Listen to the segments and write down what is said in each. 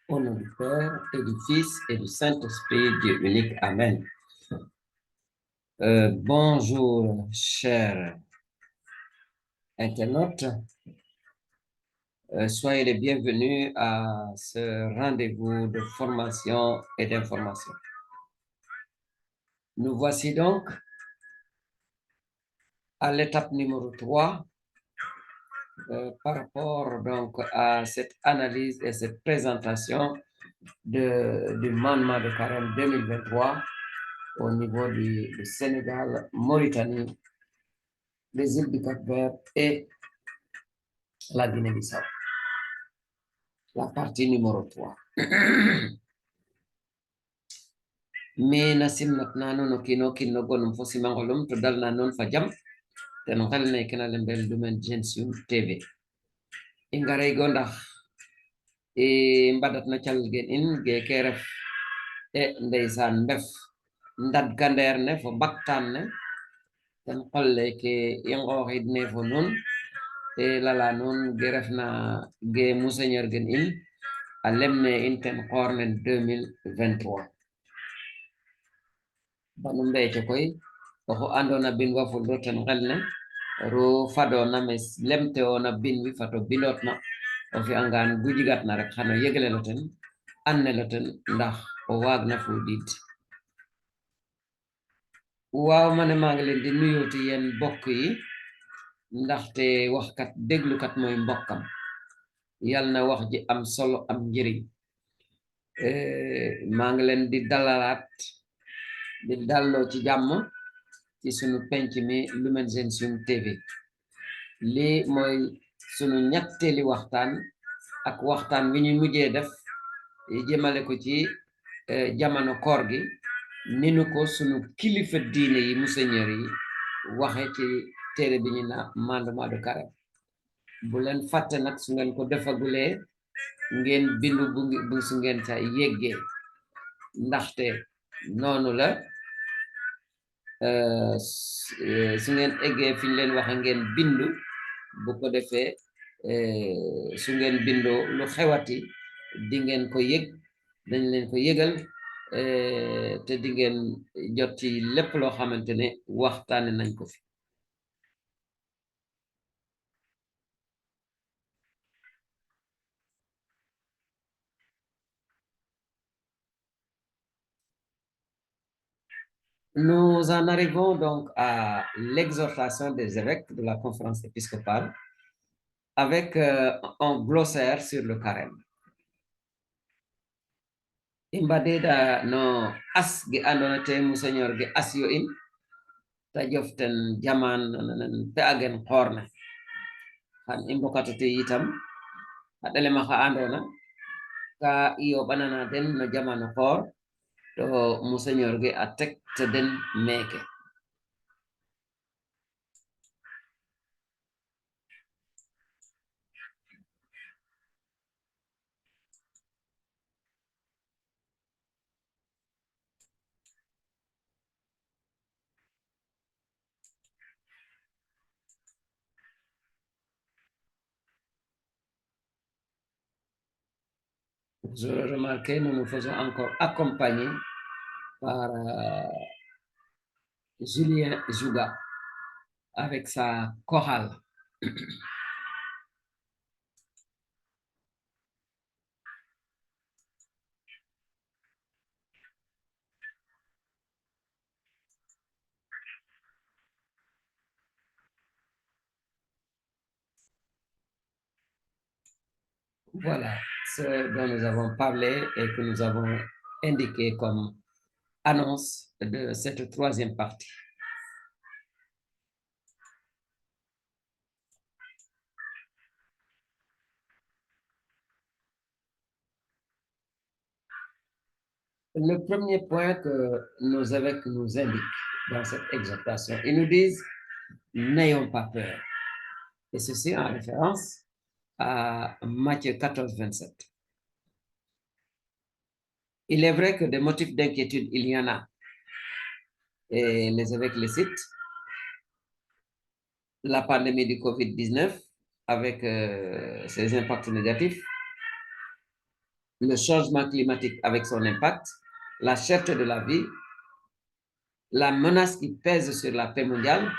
Au nom du Père et du Fils et du Saint-Esprit, Dieu unique. Amen. Bonjour, chers internautes. Soyez les bienvenus à ce rendez-vous de formation et d'information. Nous voici donc à l'étape numéro 3 par rapport donc à cette analyse et cette présentation du mandement de carême 2023 au niveau du Sénégal, Mauritanie, les îles du Cap-Vert et la Guinée-Bissau. La partie numéro 3. Mais nasim nakna no kino kino gonum fosi mangolum to dal na non fa jam te no xel ne kena lembel dumen Gensium TV ingare go ndax mbadat na cal gen in ge keref ndeysaan mbef ndad gander ne fo baktan ne ten xolle ke i ngooxid ne fo nun lala nun ge refna ge monseigneur gen in a lemne in ten xoor nen 2023 banu mbeeco koy oxu andona bin wa fulro ten xel ne ro fadona mes lemte ona bin wi fato binotna o fi'angaan gu jigatna rek xano yeglelo ten annelo ten ndax o waagna fuɗiid waaw mane maa ngi leen di nuyooti yéen mbokk yi ndaxte waxkat déglukat mooy mbokkam yal na wax ji am solo am njëriñ maa ngi leen di dalalaat di dalloo ci jàmm ci sunu penc mi Lumen Gentium TV lii mooy sunu ñetteeli waxtaan ak waxtaan wi ñu mujjee def jëmale ko ci jamono koor gi ni nu ko sunu kilifa diine yi monseigneur yi waxe ci téere bi ñu na mandement de carême bu leen fàtte nag su ngeen ko defagulee ngeen bindu bu su ngeen ca yeggee ndaxte noonu la su ngeen eggee fi ñu leen waxe ngeen bindu bu ko defee su ngeen bindoo lu xewati di ngeen ko yëg dañ leen ko yëgal te di ngeen jot ci lépp loo xamante ne waxtaane nañ ko fi Nous en arrivons donc à l'exhortation des évêques de la conférence épiscopale avec un glossaire sur le carême. Imbadeda no as ge andona te monseigneur ge asio in ta joften jaman pe agen xorne han imbokata te yitam adele ma xa andona ka iyo banana den no jamano xor to monseigneur ge a tek te den meke vous aurez remarqué, nous nous faisons encore accompagner par Julien Jouga avec sa chorale. Voilà ce dont nous avons parlé et que nous avons indiqué comme annonce de cette troisième partie. Le premier point que nos évêques nous indiquent dans cette exhortation, ils nous disent n'ayons pas peur. Et ceci en référence à Matthieu 14, 27. Il est vrai que des motifs d'inquiétude, il y en a. Et les évêques les citent. La pandémie du Covid-19 avec ses impacts négatifs. le changement climatique avec son impact, la cherté de la vie, la menace qui pèse sur la paix mondiale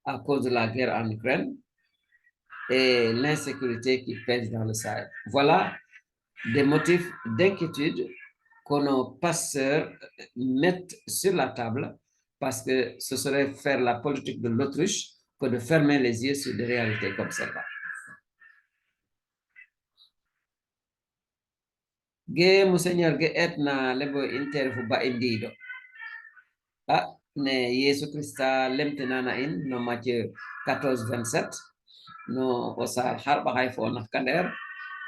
à cause de la guerre en Ukraine et l'insécurité qui pèse dans le Sahel. Voilà des motifs d'inquiétude que nos pasteurs mettent sur la table parce que ce serait faire la politique de l'autruche que de fermer les yeux sur des réalités comme celle-là. Ge Monseigneur ge etna lebo interfu ba indido. Ne Yesu Christa lemtenana in no Matthieu 14:27 no osar harba hay fo nafkander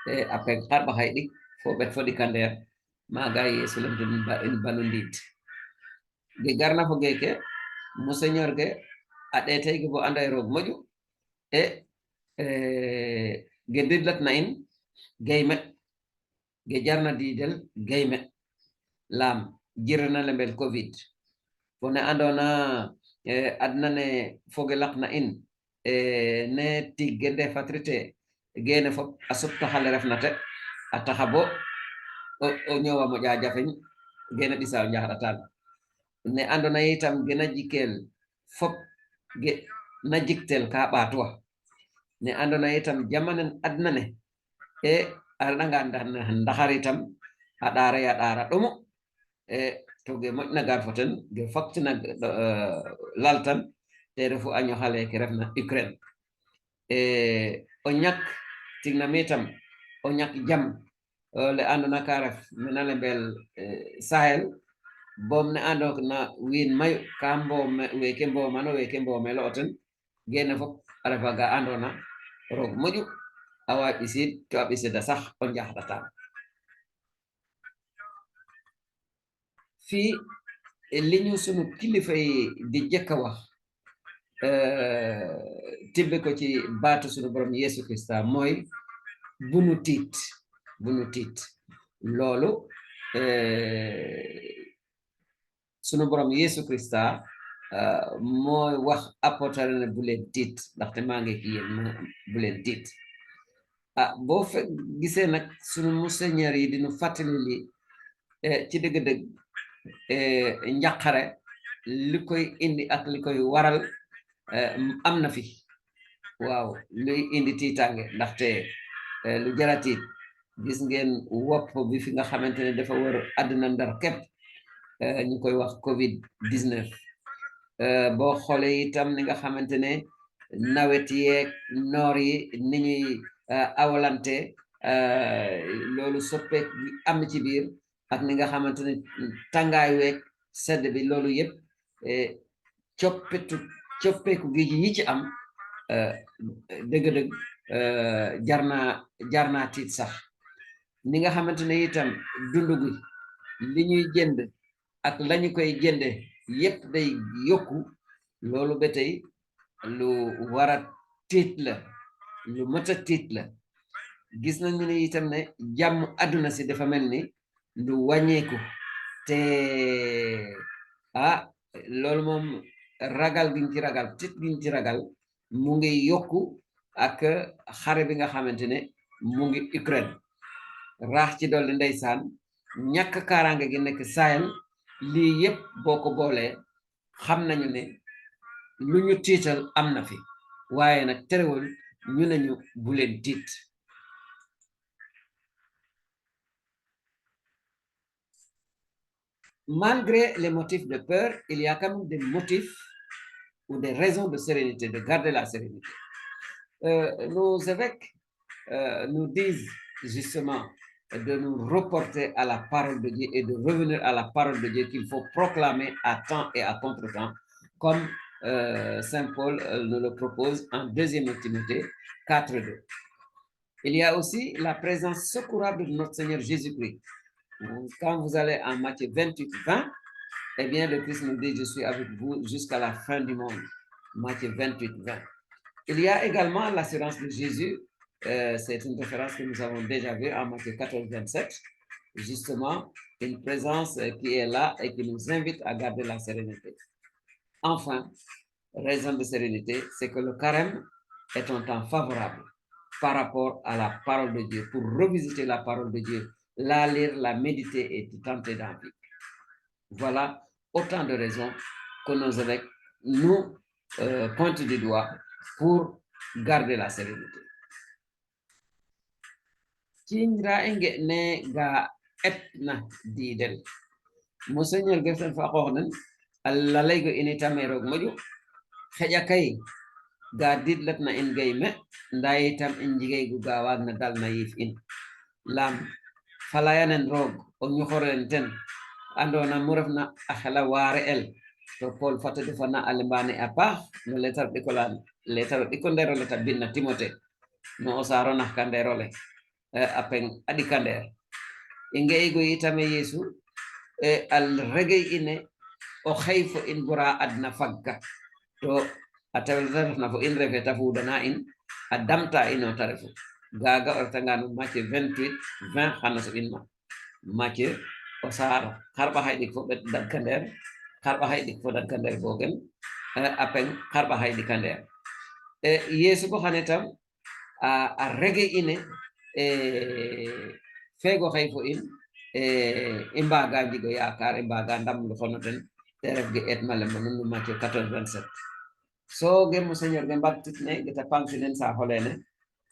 e apek harba hay dik fo bet fo dikander maga Yesu lemten ba in balundit ge garna fo geke Monseigneur ge adete ge bo anday rog moju e ge didlat na in gayme ge jarna didel gayme lam jirna lembel covid fone andona adna ne foge lakna in ne tigende fatrite gene fop asopta hale refnate atahabo o nyowa mo jafeñ gene disa jaxatan ne andona itam gena jikel fop ge na jiktel ka batwa ne andona itam jamanen adna ne aranga ndaxar itam adara ya dara domo to ge moƴna gar foten ge faktina laltan te refu año xale ke refna Ukraine o ñak tigna mitam o ñak jam le andona ka ref mena lembel Sahel bom ne ando na win mayu ka mbom weke mbomano weke mbomelo oten gene fop a refa ga andona roog moƴu awa ɓisid to a ɓisida sax o njaxɗatan fii li ñu sunu kilifa yi di jëkk a wax tibbe ko ci baatu sunu borom Yesu Christa mooy bunu tiit loolu sunu borom Yesu Christa mooy wax apôtre ne bu leen tiit ndaxte maa ngi ki yéen bu leen tiit boo gisee nag sunu monseigneur yi dinu fàttali li ci dëgg-dëgg njàqare li koy indi ak li koy waral am na fi waaw luy indi tiitange ndaxte lu jara tiit gis ngeen wopp bi fi nga xamante ne dafa wër àdduna ndar képp ñu koy wax COVID-19 boo xoolee itam ni nga xamante ne nawet yeeg noor yi ni ñuy awalante loolu soppeek bi am ci biir ak ni nga xamante ne tàngaay weeg sedd bi loolu yëpp coppeeku gi yi ci am dëgg-dëgg jar naa tiit sax ni nga xamante ne itam dundu gi li ñuy jënd ak lañu koy jënde yëpp day yokku loolu ba tey lu war a tiit la lu mët a tiit la gis nañu ne itam ne jàmm àdduna si dafa mel ni lu wàññeeku te loolu moom ragal giñ ci ragal tiit giñ ci ragal mu ngi yokku ak xare bi nga xamante ne mu ngi Ukraine raax ci dolli ndeysaan ñàkk kaaraange gi nekk Sahel lii yëpp boo ko boolee xam nañu ne lu ñu tiital am na fi waaye nag terewul ñu nañu bu leen tiit malgré les motifs de peur il y a quand même des motifs ou des raisons de sérénité, de garder la sérénité. Nos évêques nous disent justement de nous reporter à la parole de Dieu et de revenir à la parole de Dieu qu'il faut proclamer à temps et à contre-temps, comme Saint Paul nous le propose en 2 Timothée 4:2. Il y a aussi la présence secourable de notre Seigneur Jésus-Christ. Quand vous allez en Matthieu 28:20, eh bien, le Christ nous dit, je suis avec vous jusqu'à la fin du monde. Matthieu 28:20. Il y a également l'assurance de Jésus. C'est une référence que nous avons déjà vue en Matthieu 14:27. Justement, une présence qui est là et qui nous invite à garder la sérénité. Enfin, raison de sérénité, c'est que le carême est un temps favorable par rapport à la parole de Dieu, pour revisiter la parole de Dieu, la lire, la méditer et tenter d'en vivre. Voilà autant de raisons que nos évêques nous pointent du doigt pour garder la sérénité. Kingra enge ne ga etna didel. Monseigneur Gefsen fa xooxnen alla laygo ini tame roog moƴu xeƴa kay ga didlatna in gay me nda itam in jigaygu ga waagna dalna yiif in lam falayanen roog o ñoxoren ten andona mu refna a xela waare el to Paul fata defana a lembane a paax no letar ɗiko nderole ta binna Timothée no o saaro nax ka nderole a peng a ɗika ndeer i nga'ygo yitame Yeesu al regey ine o xey fo in bora adna fagga to a tawel ta refna fo in refe ta fuudana in a damta ino ta refu gaga o retanga no Matthieu 28:20 xana soɓin ma Matthieu o saar xarɓa xay ɗik fo ɓet dadka ndeer xarɓa xay ɗik fo dadka ndeer bogen a peng xarɓa xay ɗika ndeer Yeesu bo xane tam a regey ine feego xey fo in i mbaga njigo yaakaar i mbaga ndam lu xono ten te ref ge et malemba nun no Matthieu 14:27 so ge Monseigneur ge mbagtit ne ge ta pancinen sa xolene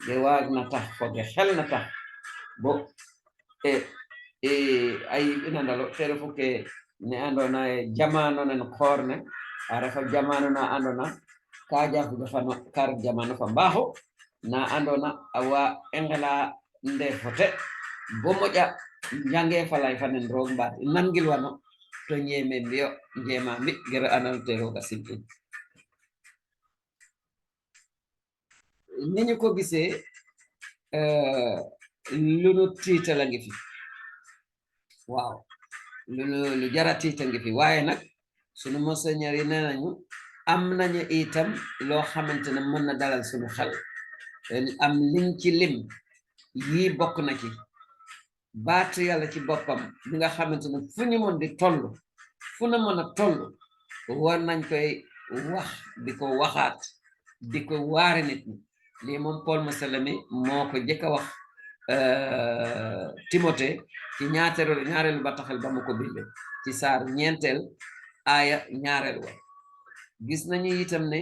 ge waag na tax fo ge xel na tax bo ay ina ndalo te refu ke ne andona jamano nen xoor ne a refa jamano na andona ka jafu defano kar jamano fa mbaxo na andona awa engela ndefote bo moƴa njange falay fanen roog mbaat nangil wano to ñeeme mbiyo njema mbi gero andona te rooga sim'in ni ñu ko gisee lu nu tiitala ngi fi waaw lu jara tiita ngi fi waaye nag sunu Monseigneur yi nee nañu am nañu itam loo xamante ne mën na dalal sunu xel am liñ ci lim yii bokk na ci baatu yàlla ci boppam bi nga xamante ne fu ñu mën di toll fu na mën a toll war nañ koy wax di ko waxaat di ko waare nit ñi lii moom Paul Masalami moo ko jëkk a wax Timothée ci ñaareelu bataaxal ba mu ko binde ci saar 9 aaya 2 wa gis nañu itam ne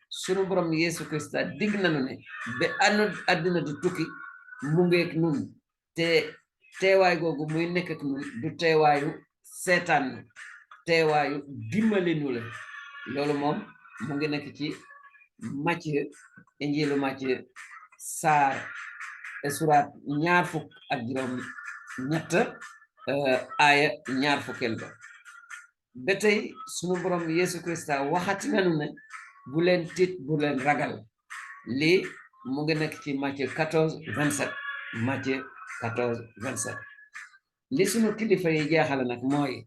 sunu borom Yesu Krista dig nañu ne ba àddina di tukki mu ngeek nun te teewaay googu muy nekk ak nun du teewaayu seetaan teewaayu dimbali nu la loolu moom mu ngi nekk ci Matthieu injilu Matthieu saar suraat 23 aaya 20 ba ba tey sunu borom Yesu Krista waxati nañu ne bu leen tiit bu leen ragal lii mu ngi nekk ci Matthieu 14:27 Matthieu 14:27 li sunu kilifa yi jeexale nag mooy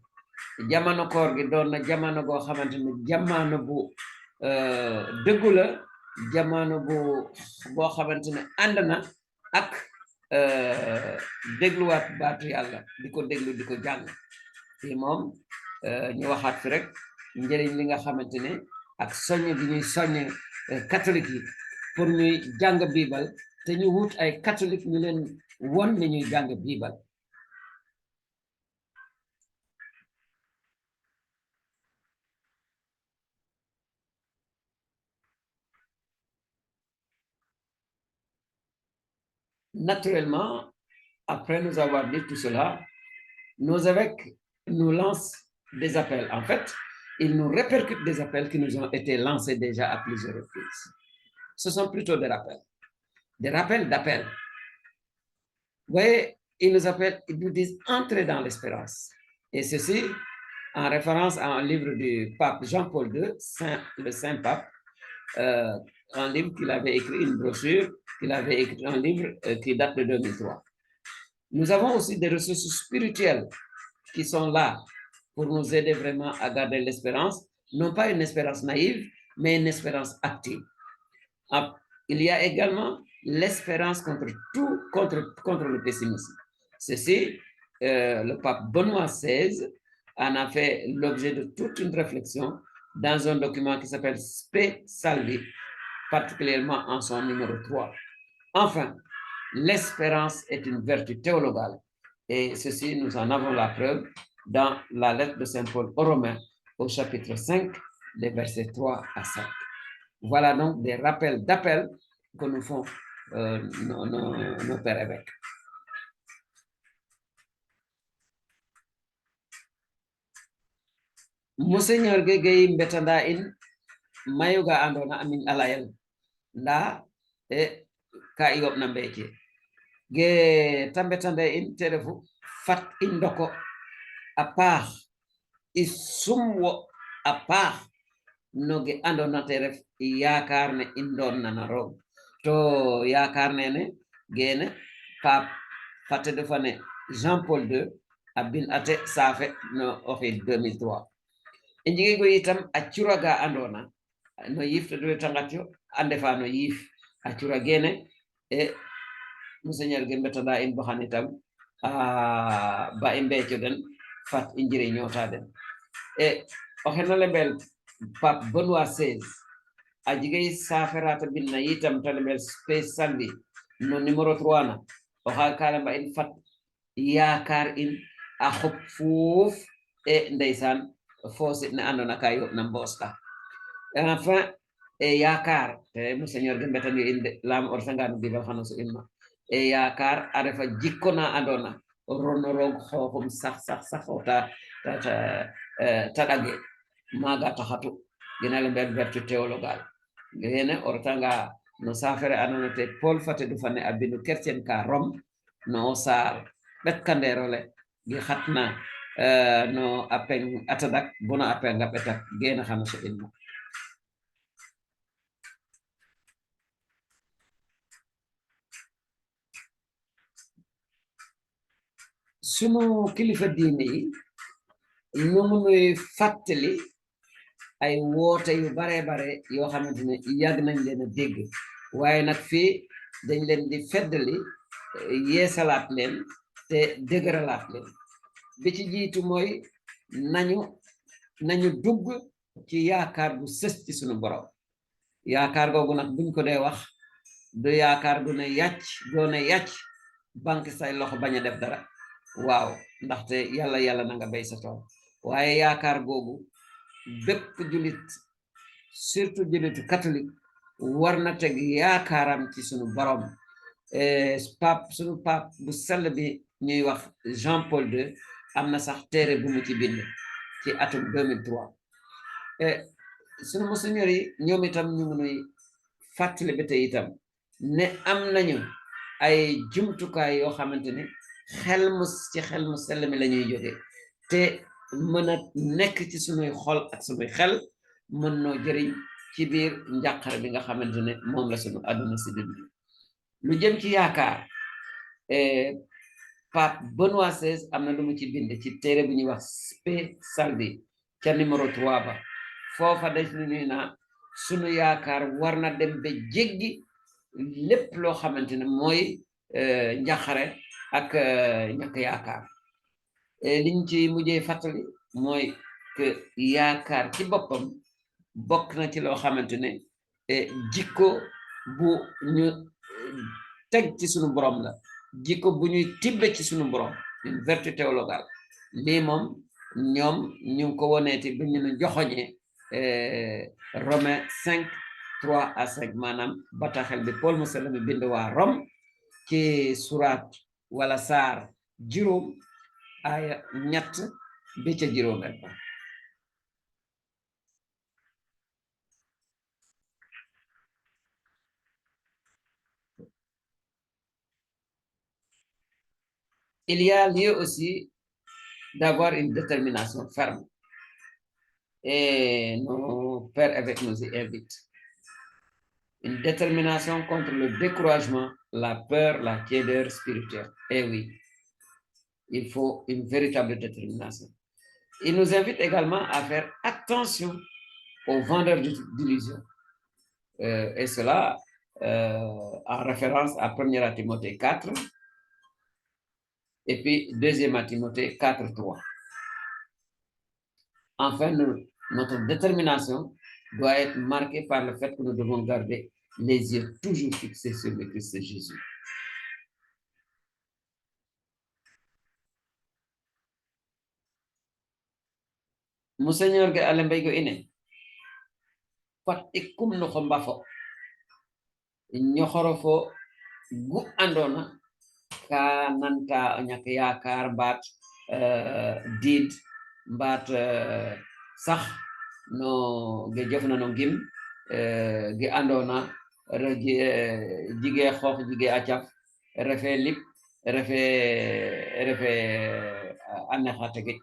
jamono koor gi doon na jamono goo xamante ne jamono bu dëggu la jamono boo xamante ne ànd na ak dégluwaat baatu yàlla di ko déglu di ko jàng fii moom ñu waxaat fi rek njëriñ li nga xamante ne ak soññ bi ñuy soññ catholique yi pour ñuy jàng biibal te ñu wut ay catholique ñu leen won ne ñuy jàng biibal naturellement après nous avoir dit tout cela nos évêques nous lancent des appels en fait ils nous répercutent des appels qui nous ont été lancés déjà à plusieurs reprises ce sont plutôt des rappels d'appel. Vous voyez, ils nous appellent, ils nous disent entrez dans l'espérance. Et ceci en référence à un livre du pape Jean-Paul II, le Saint Pape, un livre qu'il avait écrit, une brochure, qu'il avait écrit, un livre qui date de 2003. Nous avons aussi des ressources spirituelles qui sont là pour nous aider vraiment à garder l'espérance, non pas une espérance naïve, mais une espérance active. Il y a également l'espérance contre le pessimisme. Ceci, le pape Benoît XVI en a fait l'objet de toute une réflexion dans un document qui s'appelle Spe Salvi, particulièrement en son numéro 3. Enfin, l'espérance est une vertu théologale Et ceci, nous en avons la preuve dans la lettre de Saint Paul aux Romains, au chapitre 5, les versets 3 à 5. Voilà donc des rappels d'appel que nous font nos pères évêques. Monseigneur Gueye mbetanda in mayuga andona amin alayel nda e ka iwobna mbeke ge tambetande in terefu fat in doko a paax i sumwo a paax noge andona te ref yaakaar ne in doon nana roog to yaakaar nene gene paap fate defane Jean Paul II a bin ate saafe no oxid 2003 e njigi go itam a curaga andona no yifte do tangatyo ande fa no yif a cura gene e Monseigneur ge mbetanda in baxan itam ba i mbeeco den fat i njiri ñoota den e oxe no lembel Pape Benoît XVI a jigay saferata bin na yitam ta lembel Space Sunday no numéro 3 na oxa kalamba in fat yaakar in a xop fuuf e ndeysaan foosit ne andona ka yoɓ na mbooska enfin e yaakar te Monseigneur ge mbetani in de laam orsangano dibal xano so in ma e yaakar a refa jikko na andona rono roog xooxum sax ota ta ɗage maga taxatu gena lember vertu théologal gene o retanga no safere andona te Paul fate du fane a bindu chrétien ka Rome no saar ɓetkanderole gi xatna no apeng atadak bona apenga ɓetak gena xano so in ma sunu kilifa diine yi ñu nuy fàttali ay woote yu bare yoo xamante ne yàgg nañ leen a dégg waaye nag fii dañ leen di feddali yeesalaat leen te dëgëralaat leen bi ci jiitu mooy nañu dugg ci yaakaar gu sës ci sunu borom yaakaar googu nag buñ ko dee wax du yaakaar gu ne yàcc doone yàcc banque say loxo bañ a def dara waaw ndaxte yàlla na nga bay sa tool waaye yaakaar googu bépp julit surtout julitu catholique war na teg yaakaaram ci sunu borom sunu pape bu sell bi ñuy wax Jean Paul II am na sax téere bu mu ci bind ci atum 2003 sunu monseigneur yi ñoom itam ñu ngi nuy fàttali ba tey itam ne am nañu ay jumtukaay yoo xamante ne xel mu sell mi la ñuy jóge te mën a nekk ci sunuy xol ak sunuy xel mën noo jëriñ ci biir njàqare bi nga xamante ne moom la sunu àdduna si dund lu jëm ci yaakaar Pape Benoît XVI am na lu mu ci bind ci téere bu ñuy wax Spe Salvi ca numéro 3 ba foofa def ni na sunu yaakaar war na dem ba jéggi lépp loo xamante ne mooy njàqare ak ñàkk yaakaar liñ ci mujjee fàttali mooy que yaakaar ci boppam bokk na ci loo xamante ne jikko bu ñu teg ci sunu borom la jikko bu ñuy tibbe ci sunu borom une vertu théologale lii moom ñoom ñu ngi ko woneeti bu ñu joxoñee Romains 5 3 à 5 maanaam bataaxel bi Paul mu sell mi bind waa Rome ci suraat wala saar juróom aya ñett bi ca juróom rek il y a lieu aussi d'avoir une détermination ferme et nos pères évêques nous y invitent. Une détermination contre le découragement, la peur, la tiédeur spirituelle. Eh oui, il faut une véritable détermination. Il nous invite également à faire attention aux vendeurs d'illusions. Et cela en référence à 1 Timothée 4 et puis 2 Timothée 4, 3. Enfin, notre détermination doit être marquée par le fait que nous devons garder les yeux toujours fixés sur le Christ Jésus. Monseigneur ge alembay go ine fat ikum no ko mbafo ñoxoro fo gu andona ka nanta ñak yaakar mbaat diid mbaat sax no ge jofna no ngim ge andona jige xoox jige acaf refe lip refe anexa tege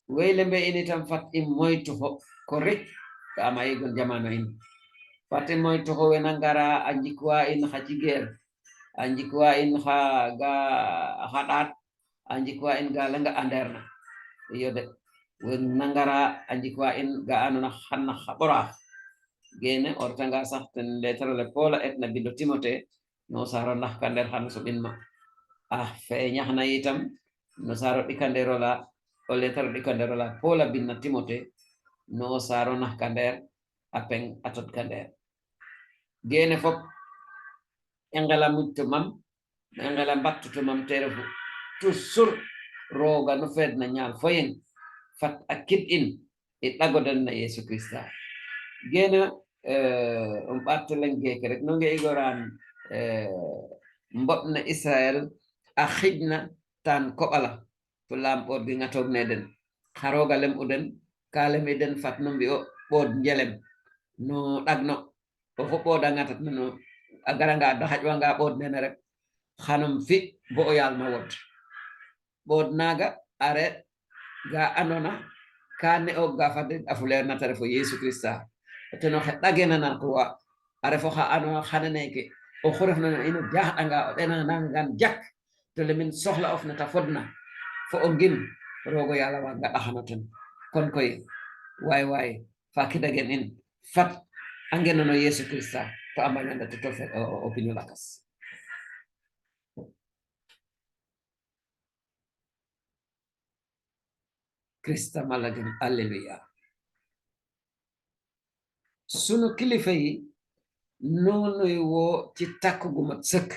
weyle mbe ini tam fat i moytu fo ko rek ka ama yegon jamano in fat i moytu fo wena ngara a njikwa in xa cigeer a njikwa in xa ga xaɗaat a njikwa in ga langa anderna iyo de wen nangara a njikwa in ga andona xana xa ɓoraax gene o retanga sax ten lettre le Paul etna bindo Timothée no saro ndax kander xano soɓin ma fe ñaxna yitam no saro ɗikandero la o lettre ɗikandero la Paul a binna Timothée no saro nax kander a peng a tot kander gene fop i ngela mujto mam i ngela mbattuto mam te refu toujours roga no feed na ñaal foyen fat a kid in i ɗagoden na Yesu Christa gene ɓatto len geke rek no nge igoran mboɗna Israel a xijna tan koɓala to lamɓod gi ngatog neden xaroga lem uden ka lemi den fat no mbi'o ɓod njelem no ɗagno oxu ɓoda ngatat nano a garanga da xaƴwanga ɓod nene rek xanum fi bo o yaal ma wod ɓod naga are ga andona ka ne o ga fade a fuleer na ta refo Yesu Christa teno xe ɗagena na croix a refo xa andona xana neke oxu refna no ino jaxɗanga o ɗena nangan jak to lemin soxla of na ta fodna fo o ngim rogo yala waga ɗaxano ten kon koy way fa kidagen in fat a ngenono Yesu Christa to a mbañanda to to fe o pinu lakas Christa malagen alleluya sunu kilifa yi noonuy woo ci takku gu mat sëkk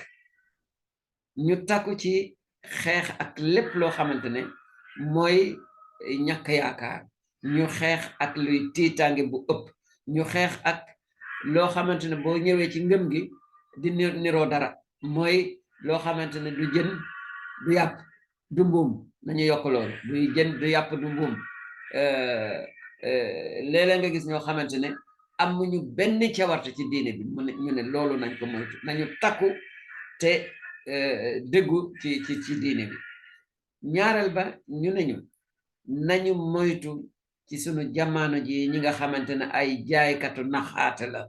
ñu takku ci xeex ak lépp loo xamante ne mooy ñàkk yaakaar ñu xeex ak luy tiitaange bu ëpp ñu xeex ak loo xamante ne boo ñëwee ci ngëm gi di niroo dara mooy loo xamante ne du jën du yàpp du mbuum nañu yokk loolu du jën du yàpp du mbuum léeg-léeg nga gis ñoo xamante ne amuñu benn cawarte ci diine bi ñu ne loolu nañ ko moytu nañu takku te déggu ci diine bi ñaareel ba ñu ne ñu nañu moytu ci sunu jamono ji ñi nga xamante ne ay jaaykatu naxaate la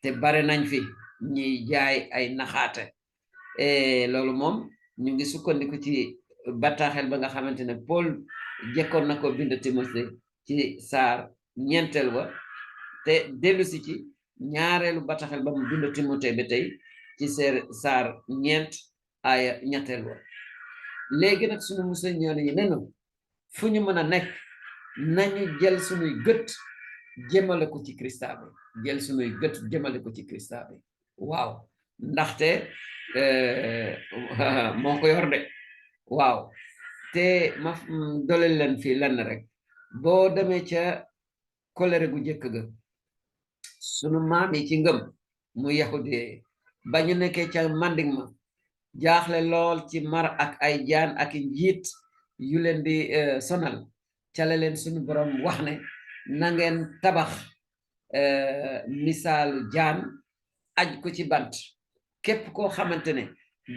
te bare nañ fi ñiy jaay ay naxaate loolu moom ñu ngi sukkandiku ci bataaxel ba nga xamante ne Paul jekkoon na ko bind Timothée ci saar ñeenteel wa te dellusi ci ñaareelu bataaxel ba mu bind Timothée ba tey ci saar ñeent aya ñetteel wa léegi nag sunu Monseigneur yi nenu fu ñu mën a nekk nañu jël sunuy gët jëmale ko ci Christa bi jël sunuy gët jëmale ko ci Christa bi waaw ndaxte moo ko yor de waaw te ma dolel leen fii lenn rek boo demee ca kolere gu jëkk ga sunu maam yi ci ngëm mu yahudi ba ñu nekkee ca manding ma jaaxle lool ci mar ak ay jaan ak njiit yu leen di sonal ca la leen sunu borom wax ne na ngeen tabax misaalu jaan aj ko ci bant képp koo xamante ne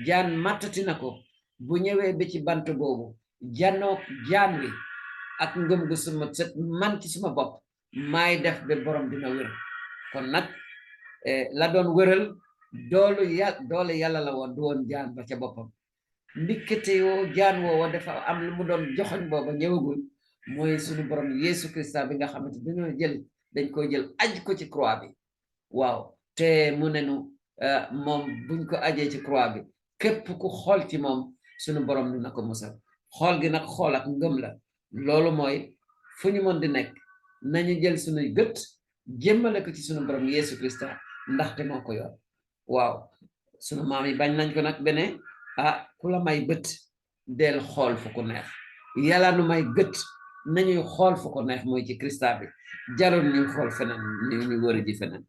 jaan mattati na ko bu ñëwee ba ci bant boobu janook jaan wi ak ngëm gu suma set man ci suma bopp maay def ba borom dina wér kon nag la doon wéral doole yàlla la woon du woon jaan ba ca boppam ndikkete yoo jaan woowa dafa am lu mu doon joxoñ booba ñëwagul mooy suñu borom Yesu Christa bi nga xamante dañ koy jël aj ko ci croix bi waaw te mu nenu moom buñ ko ajee ci croix bi képp ku xool ci moom suñu borom dina ko musal xool gi nag xool ak ngëm la loolu mooy fu ñu mën di nekk nañu jël suñuy gët jëmmale ko ci suñu borom Yesu Christa ndaxte moo ko yor waaw sunu maam yi bañ nañ ko nag bene ku la may bët del xool fu ko neex yàlla nu may gët nañuy xool fu ko neex mooy ci Krista bi jarul ñuy xool feneen ñu wër ji feneen.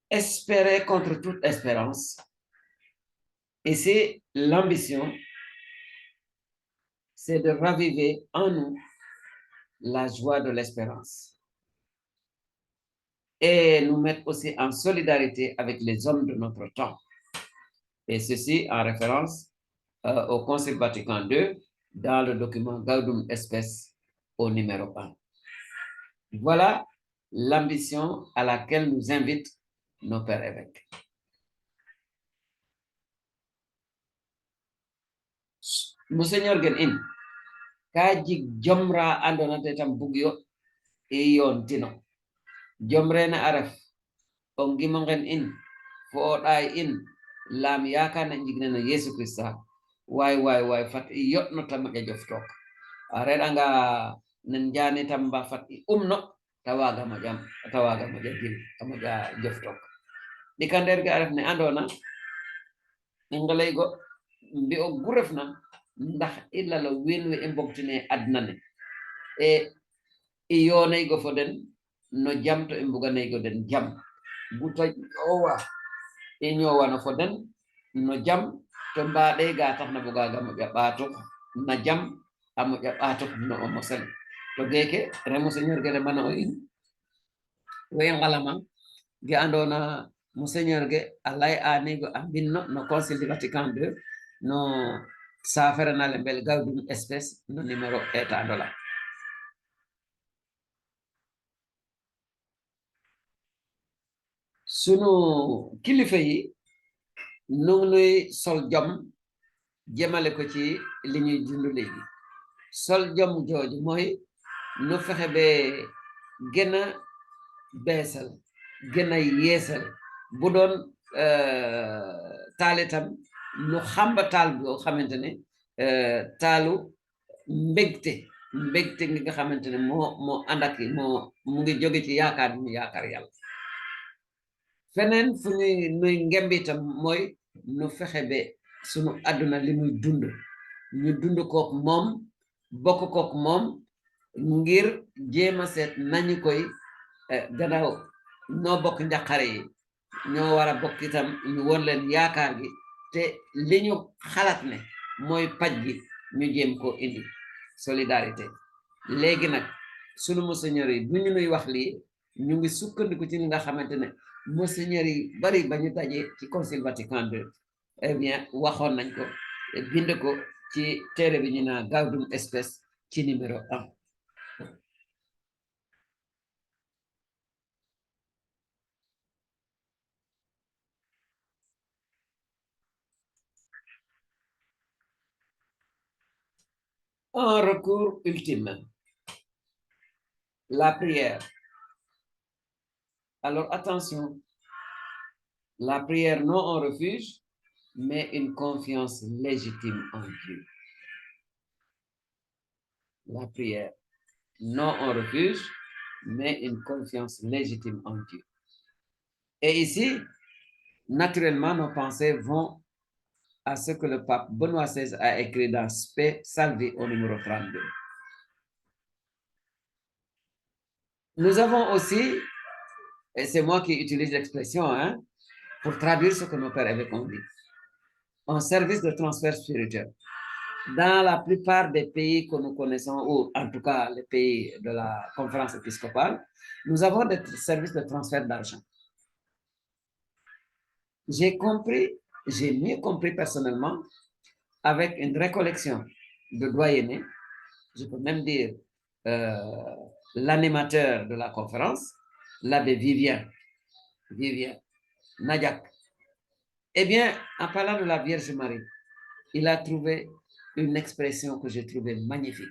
Espérer contre toute espérance, et c'est l'ambition, c'est de raviver en nous la joie de l'espérance et nous mettre aussi en solidarité avec les hommes de notre temps. Et ceci en référence au Concile Vatican II dans le document Gaudium et Spes au numéro 1. Voilà l'ambition à laquelle nous invitent nos pères évêques. Monseigneur Gen in kaji jomra andonate tam bugyo e yon tino jomre na araf on gimongen in fo ɗay in laam yakana jignena Yesu Krista way fat i yotno tam e joftok a reɗanga nen jani tam ba fat i umno tawaga mo jagil amaja joftok ɗi ka nder ga araf ne andona ngaleygo mbi o gurefna ndax illa la wenwe e mbogtine adna ne e yonaygo fo den no jam to e mbuganaygo den jam buta owa e ñowano fo den no jam to mbaɗe ga tax na bugaga mo ɓato na jam amo ɓato no o mosel to geke remo seigneur gere mana o in we ngalama ge andona monseigneur ge alay anigo ambinno no Concile du Vatican II no saferanale mbel Gaudium et Spes no numéro etadola. Sunu kilifa yi nu nuy sol jom jëmale ko ci li ñuy dund léegi sol jom jooju mooy nu fexe ba gën a beesal gën a yeesal bu doon taalitam nu xamba taal boo xamante ne taalu mbégte ngi nga xamante ne moo ànd ak mu ngi jóge ci yaakaar bi mu yaakaar yàlla feneen fu nuy ngembitam mooy nu fexe ba sunu àdduna li muy dund ñu dund kook moom bokk kook moom ngir jéema seet nañu koy gannaaw noo bokk njaqare yi ñoo war a bokk itam ñu won leen yaakaar gi te li ñu xalaat ne mooy paj gi ñu jéem ko indi solidarité léegi nag sunu monseigneur yi bu ñu nuy wax lii ñu ngi sukkandiku ci li nga xamante ne monseigneur yi bari ba ñu daje ci Concile Vatican II eh bien waxoon nañ ko bind ko ci téere bi ñu naa Gaudium et Spes ci numéro 1. Un recours ultime, la prière. Alors attention, la prière non un refuge, mais une confiance légitime en Dieu. La prière, non un refuge, mais une confiance légitime en Dieu. Et ici, naturellement, nos pensées vont à ce que le pape Benoît XVI a écrit dans Spe Salvi au numéro 32. Nous avons aussi, et c'est moi qui utilise l'expression pour traduire ce que nos pères avaient dit, un service de transfert spirituel. Dans la plupart des pays que nous connaissons, ou en tout cas les pays de la conférence épiscopale, nous avons des services de transfert d'argent. J'ai mieux compris personnellement avec une récollection de doyennés, je peux même dire l'animateur de la conférence, l'abbé Vivien Nadiak. Eh bien, en parlant de la Vierge Marie, il a trouvé une expression que j'ai trouvée magnifique.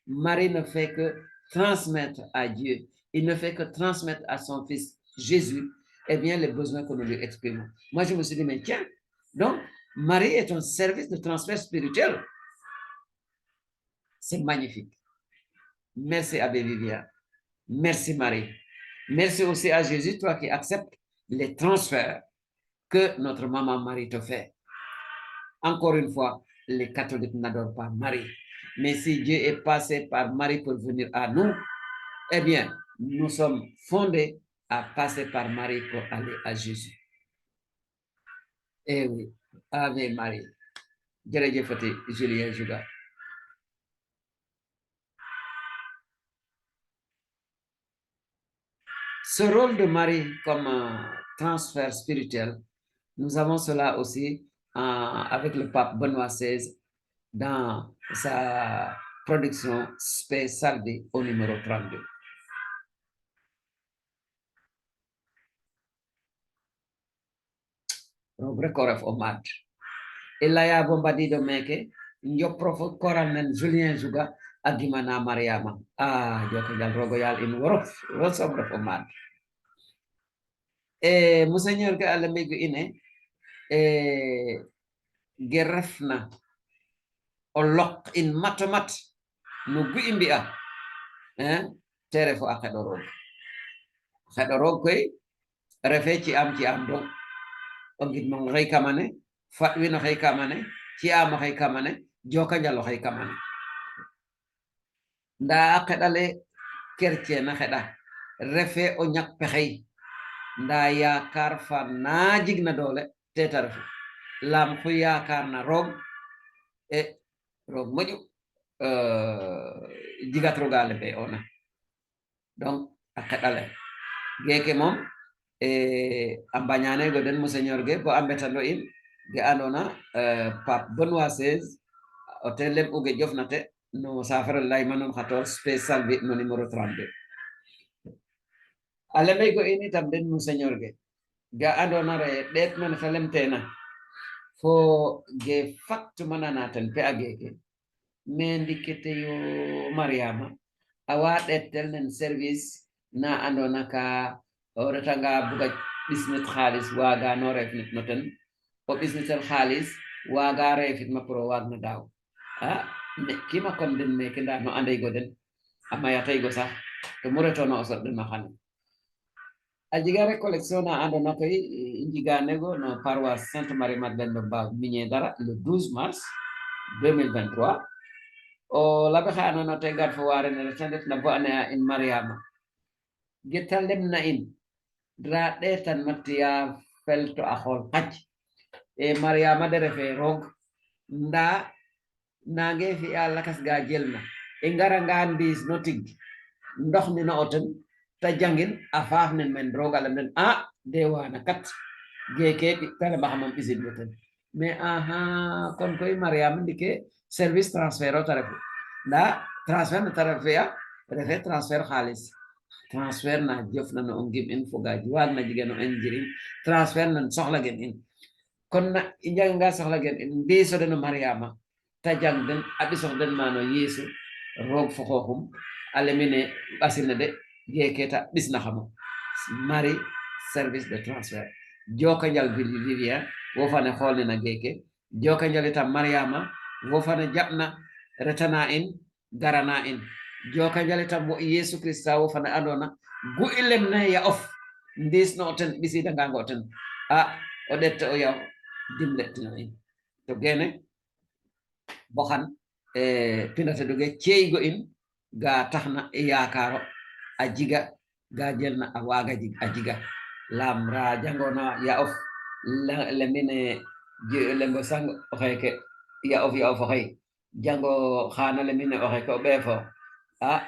Marie ne fait que transmettre à Dieu, il ne fait que transmettre à son fils Jésus, eh bien, les besoins que nous lui exprimons. Moi, je me suis dit, mais tiens, donc, Marie est un service de transfert spirituel. C'est magnifique. Merci Abbé Vivian. Merci Marie. Merci aussi à Jésus, toi qui acceptes les transferts que notre maman Marie te fait. Encore une fois, les catholiques n'adorent pas Marie. Mais si Dieu est passé par Marie pour venir à nous, eh bien, nous sommes fondés à passer par Marie pour aller à Jésus. Eh oui, Ave Marie. Jërëjëfati Julien Juga. Ce rôle de Marie comme transfert spirituel, nous avons cela aussi avec le pape Benoît XVI dans sa production Spe Salvi au numéro 32. Robre koref o mad. Elaya bombadido meke, njoprofo koral nen Julien Juga agimana Mariama. Ah, joko jal rogoyal in worof, rosobre fo mad. Monseigneur ke alamego ine, gerefna o lok in matomat no gu'i mbi'a tere fo a xeɗo roog koy refe ci am don o gidmong xey kamane faɗ wino xey kamane ci am xey kamane joka njalo xey kamane nda a xeɗale chrétien na xeɗa refe o ñak pexey nda yaakar fa na jigna doole teta refu lam xu yaakar na roog roog moƴu jigat rogale be ona donc a xeɗale geke moom a mbañane go den monseigneur ge bo a mbetano in ge andona pape Benoît XVI o te lem uge jofnate no safara layma nun xator spécial bi no numéro 32 a lemay go in itam den monseigneur ge ga andona re ɗeet men xe lemtena fo ge factumana ten pe a geke mais ndikete yo Mariama awa ɗeetel nen service na andona ka o retanga buga ɓisnit xaalis waga no ref nit no ten o ɓisnitel xaalis waga refit ma pour o waag na daaw ne kima kon den meke nda no andey go den a mayatay go sax to mu retoona o soɗ den ma xane a jega récollection na andona koy i njiganego no paroisse Sainte Marie Madeleine de Mbao Mignane le 12 mars 2023 o laɓe xa andona te gar fo ware ne reta ndet na bo ane a in Mariama geta lemna in dra ɗetan mattiya felto a xool xac Mariama de refe roog nda nange fi'a lakas ga jelna i ngaranga ndiis no tig ndox ni no o ten ta jangin a faaf nen men roog a lem den de wana kat geke ta lembaxamam ɓisid no ten mais kon koy Mariama ndike service transfert o ta refu nda transfert ne ta refe'a refe transfert xaalis transfert na jofna no o ngim in foga waag na jega no en njiriñ transfert nan soxla gen in kon na i njaganga soxla gen in mbiso den o Mariama ta jang den a ɓisox den mano Yesu roog fo xooxum a lemine ɓasine de geke ta ɓisna xamo Marie service de transfert joka njal Vivien wo fane xool nena geke joka njal itam Mariama wo fane jaɓna retana in garana in joka njal itam wo Yesu Christa wo fane andona gu i lemna ya of ndis no ten ɓisidangango ten o ɗette o yaw dimle tino in to gene boxan pinate doge ceygo in ga taxna yakaro a jiga ga jelna a waga jig a jiga lam ra jangona ya of lemine lembo sang oxeke ya of fo xey jango xana lemine oxeke o ɓeefo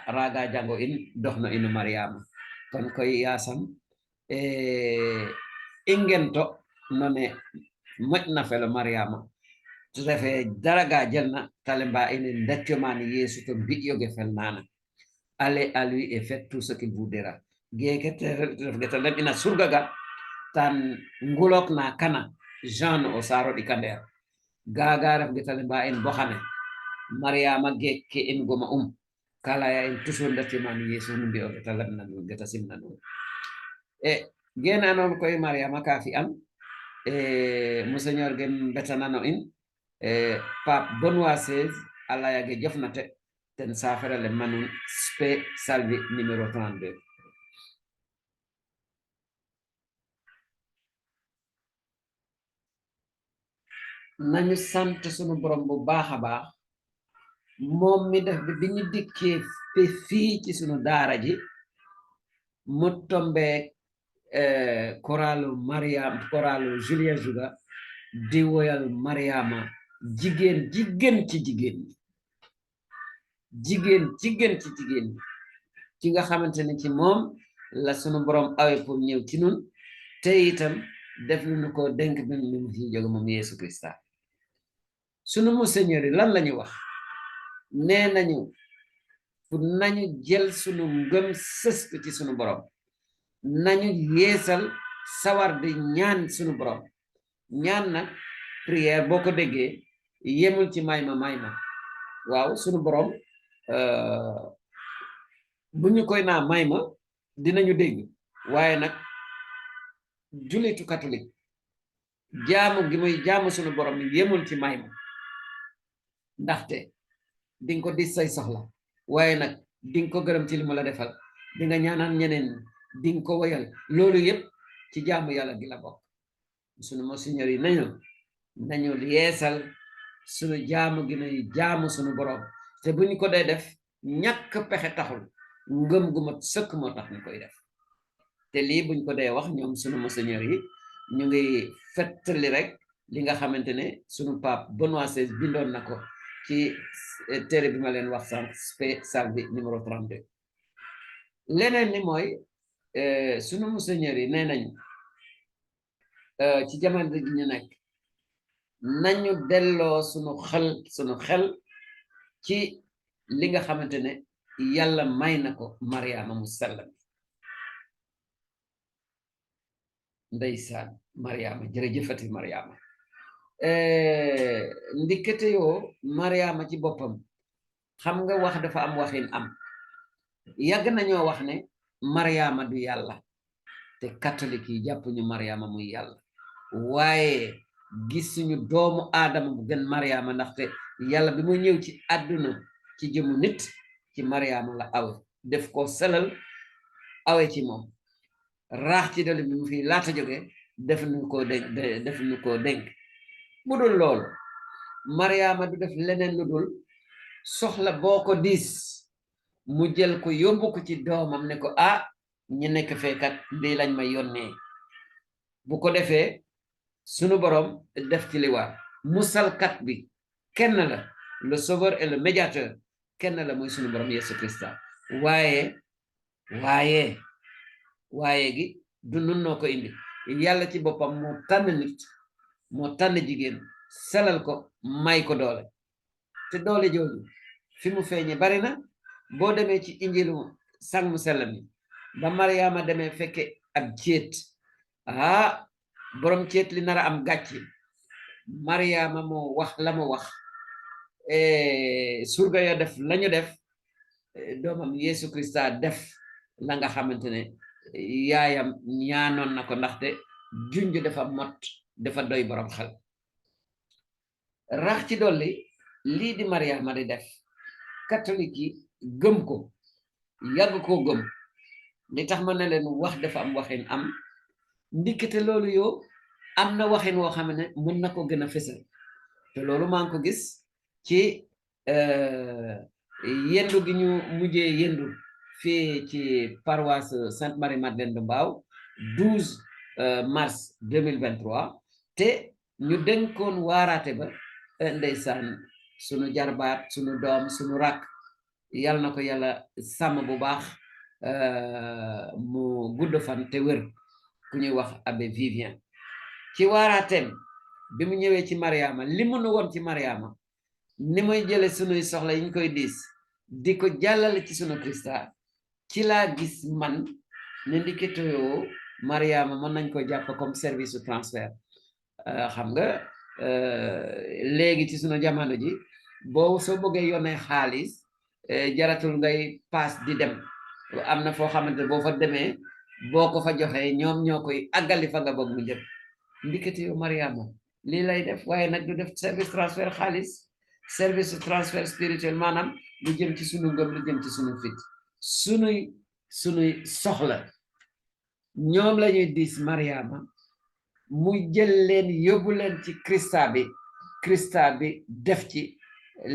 raga jango in doxno inu Mariama kon koy yasam i ngento none moƴna felo Mariama refe daraga jelna talemba ine ndaccomani Yesu to mbi'yoge fel nana allez à lui et faites tout ce qu'il vous dira geke refgeta lemina surgaga tan ngulok na kana Jean o saro ɗi kander gaga refgeta lemba en boxane Mariama geke en goma kala ya en toujours ndaccomani Yesu no mbi'yoge ta lemna geta simna ɗum gena non koye Mariama ka fi am monseigneur gen betanano in pape Benoît XVI ala yage jofnate ten safarale manum spe salvi numéro 32. nañu sant sunu borom bu baax a baax moom mi def bi ñu dikkee fii ci sunu daara ji mu tombe koralu Julia Juga di woyal Mariama jigéen ci gën ci jigéen ñi ci nga xamante ne ci moom la sunu borom awe pour ñëw ci nun te itam def lu nu ko dénk bi mu fi jóge moom Yeesu Krista sunu monseigneur yi lan lañu wax nee nañu pour nañu jël sunu ngëm sës ko ci sunu borom nañu yeesal sawar di ñaan sunu borom ñaan nag prière boo ko déggee yemul ci may ma waaw sunu borom bu ñu koy naa may ma dinañu dégg waaye nag julitu catholique jaamu gi muy jaamu sunu borom yemul ci may ma ndaxte di nga ko dis say soxla waaye nag di nga ko gërëm ci li mu la defal di nga ñaanal ñeneen di nga ko woyal loolu yëpp ci jaamu yàlla gi la bokk sunu monseigneur yi nañu yeesal sunu jaamu gi nay jaamu sunu borom te bu ñu ko dee def ñàkk pexe taxul ngëm gu mat sëkk moo tax ñu koy def te lii buñ ko dee wax ñoom sunu monseigneur yi ñu ngi fettali rek li nga xamante ne sunu pape Benoît XVI bindoon na ko ci téere bi ma leen wax sànq Spe Salvi numéro 32 leneen ni mooy sunu monseigneur yi nee nañ ci jamono gi ñu nekk nañu delloo sunu xel ci li nga xamante ne yàlla may na ko Mariama mu sellam ndeysaan Mariama jërëjëfati Mariama ndikkete yoo Mariama ci boppam xam nga wax dafa am waxin am yàgg nañoo wax ne Mariama du yàlla te catholique yi jàpp ñu Mariama muy yàlla waaye gisuñu doomu aadama bu gën Mariama ndaxte yàlla bi mu ñëw ci àdduna ci jëmu nit ci Mariama la awe def ko selal awe ci moom raax ci doli bi mu fi laata jóge def nu ko dénk bu dul loolu Mariama du def leneen lu dul soxla boo ko diis mu jël ko yóbbu ko ci doomam ne ko ñi nekk feekat lii lañ ma yónnee bu ko defee sunu borom def ci li war musalkat bi kenn la le sauveur et le médiateur kenn la muy sunu borom Yesu Krista waaye gi du nun noo ko indi yàlla ci boppam moo tànn nit moo tànn jigéen selal ko may ko doole te doole jooju fi mu feeñe bari na boo demee ci injilu sang mu sell mi ba Mariama demee fekke ab céet borom céet li nara am gàcce Mariama moo wax la mu wax surga ya def lañu def doomam Yesu Krista def la nga xamante ne yaayam ñaanoon na ko ndaxte junj dafa mot dafa doy borom xel rax ci dolli lii di Mariama di def catholique yi gëm ko yàgg koo gëm li tax ma ne leen wax dafa am waxin am ndikkite loolu yoo am na waxin woo xam ne mën na ko gën a fësal te loolu maa ngi ko gis ci yendu gi ñu mujjee yendu fii ci paroisse Sainte Marie Madeleine de Mbao 12 mars 2023 te ñu dénkoon waaraate ba ndeysaan sunu jarbaat sunu doom sunu rakk yàlla na ko yàlla sàmm bu baax mu gudd fan te wér ku ñuy wax abbé Vivien ci waaraateem bi mu ñëwee ci Mariama li mu nu woon ci Mariama ni muy jële sunuy soxla yi ñu koy diis di ko jàllale ci sunu Krista ci laa gis man ne ndikitoo Mariama mën nañ ko jàpp comme service de transfert xam nga léegi ci sunu jamono ji boo soo bëggee yónnee xaalis jaratul ngay paas di dem am na foo xamante boo fa demee boo ko fa joxee ñoom ñoo koy àggali fa nga bëgg mu jëm ndikitoo Mariama lii lay def waaye nag du def service transfert xaalis service transfert spirituel maanaam lu jëm ci sunu ngëm lu jëm ci sunu fit sunuy soxla ñoom lañuy diis Mariama mu jël leen yóbbu leen ci Krista bi def ci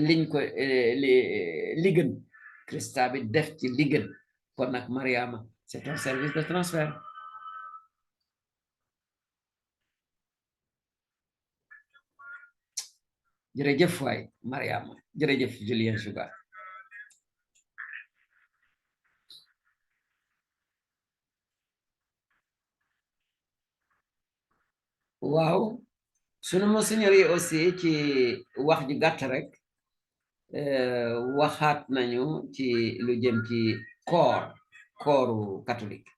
liñ ko li gën Krista bi def ci li gën kon nag Mariama c'est un service de transfert jërëjëf waay Mariama jërëjëf Julien Sugar waaw sunu monseigneur yi aussi ci wax ji gàtt rek waxaat nañu ci lu jëm ci kooru catholique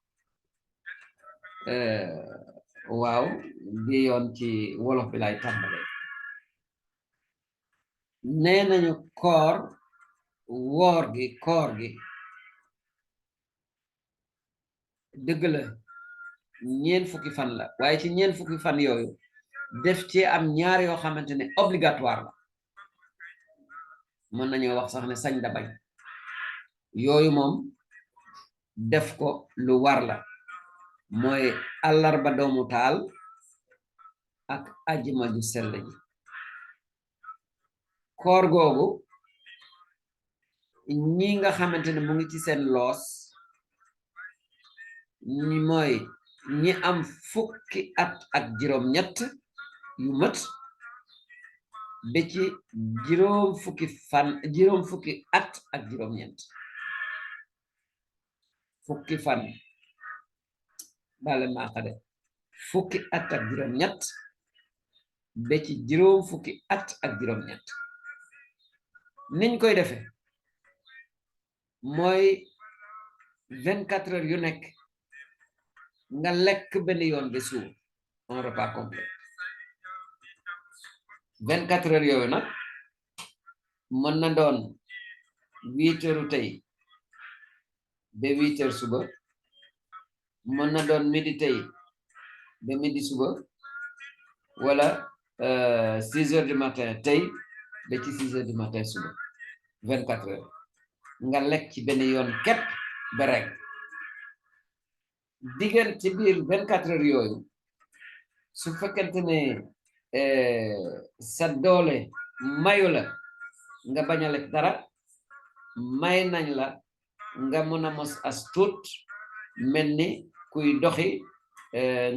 waaw bi yoon ci wolof bi lay tàmbale nee nañu koor gi dëgg la ñeen fukki fan la waaye ci ñeen fukki fan yooyu def ci am ñaar yoo xamante ne obligatoire la mën nañoo wax sax ne sañ da bañ yooyu moom def ko lu war la mooy àllarba doomu taal ak ajjuma ju sell ji koor googu ñi nga xamante ne mu ngi ci seen loos ñi mooy ñi am fukki at ak juróom-ñett yu mat ba ci juróom fukki at ak juróom-ñett fukki fan bale maaxade fukki at ak juróom-ñett ba ci juróom fukki at ak juróom-ñett niñ koy defee mooy 24 heures yu nekk nga lekk benn yoon ba suur un repas complet 24 heures yooyu nag mën na doon 8 heures tey ba 8 heures suba mën na doon midi tey ba midi suba wala 6 heures du matin tey ba ci 6 heures du matin suba 24 heures nga lekk ci benn yoon képp ba rek diggante ci biir 24 heures yooyu su fekkente ne sa doole mayu la nga bañ a lekk dara may nañ la nga mën a mos as tuut mel ni kuy doxi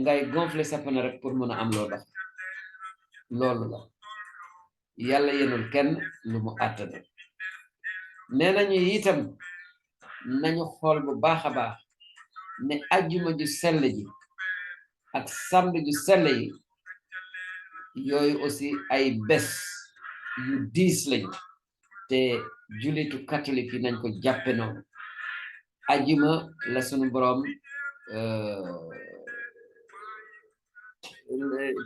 ngay gonfler sa pneu rek pour mën a am loo dox loolu la yàlla yenul kenn lu mu àttana nee nañu itam nañu xool bu baax a baax ne ajjuma ju sell ji ak samedi ju sell yi yooyu aussi ay bés yu diis lañu te julitu catholique yi nañ ko jàppe noonu ajjuma la sunu boroom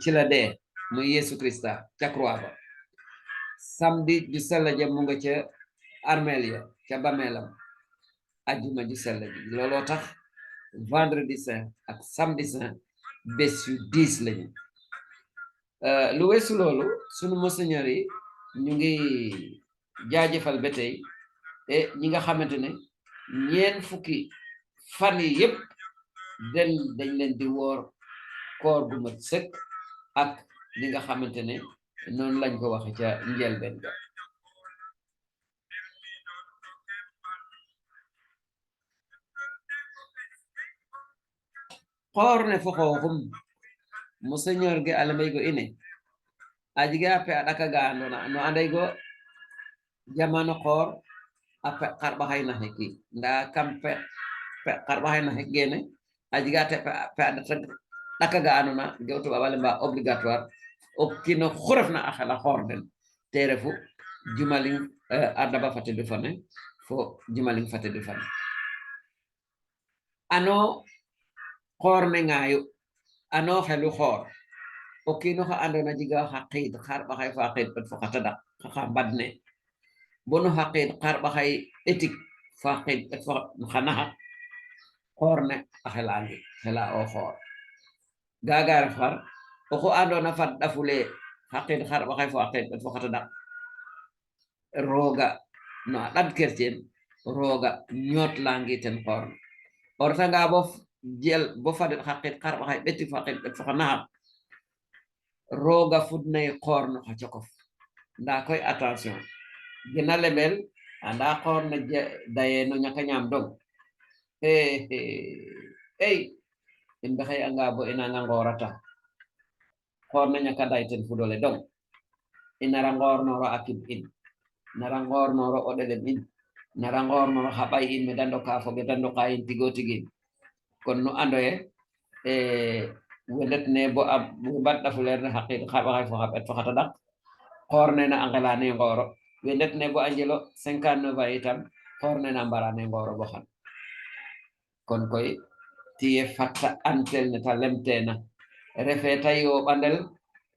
ci la dee muy Yesu Krista ca croix ba samedi ju sell ja mu nga ca armeel ya ca bameelam ajjuma ju sell ji looloo tax vendredi saint ak samedi saint bés yu diis lañu lu weesu loolu sunu monseigneur yi ñu ngi jaajëfal ba tey ñi nga xamante ne ñeen fukki fan yi yépp dañ leen di woor koor gu mat sëkk ak li nga xamante ne noonu lañ ko waxe ca njëlbeen ga xoorne fo xooxum monseigneur ge alameygo ine ajige a pe a ɗaka ga andona no andaygo jamano xoor a pe xarɓaxay na xeki nda kam pe xarɓaxay na xek gene ajiga te pe a ɗaka ga andona ge o tubaab ale mba obligatoire o kiino xu refna a xela xoor den te refu jumaling ardaba fatidu fane fo jumaling fatidu fane ano xoor ne ngaayu ano xelu xoor o kiino xa andona jiga xa qiid xarɓaxay fa qiid ɓet fo xa tadak xa mbadne bono xa qiid xarɓaxay etik fa qiid ɓet fo xa naxa xoor ne a xela o xoor gaga ref xar oxu andona fad ɗafule xa qiid xarɓaxay fa qiid ɓet fo xa tadak roga no a ɗaɗ kertien roga ñoot langiten korno ortanga bof jel bo fadet xaqit xarɓa xay ɓeti faqit ɓet faxa naxat roga fudnay korno xa cokof nda koy attention gena lebel anda korno daye no ñaka ñam dong ey in baxay anga bo inanga ngorata korno ñaka dayten fudole dong inara ngornoro akib in nara ngornoro oɗelem in nara ngornoro haɓay in me dando ka foge dando ka in tigo tigin kon no andoye welet ne bo am badda fuler ne haqid xaba xay fo xabet fo xata dak xorne na angela ne ngoro welet ne bo angelo 59 itam xorne na mbara ne ngoro bo xam kon koy tiye fatta antel ne ta lemtena refe tayo bandel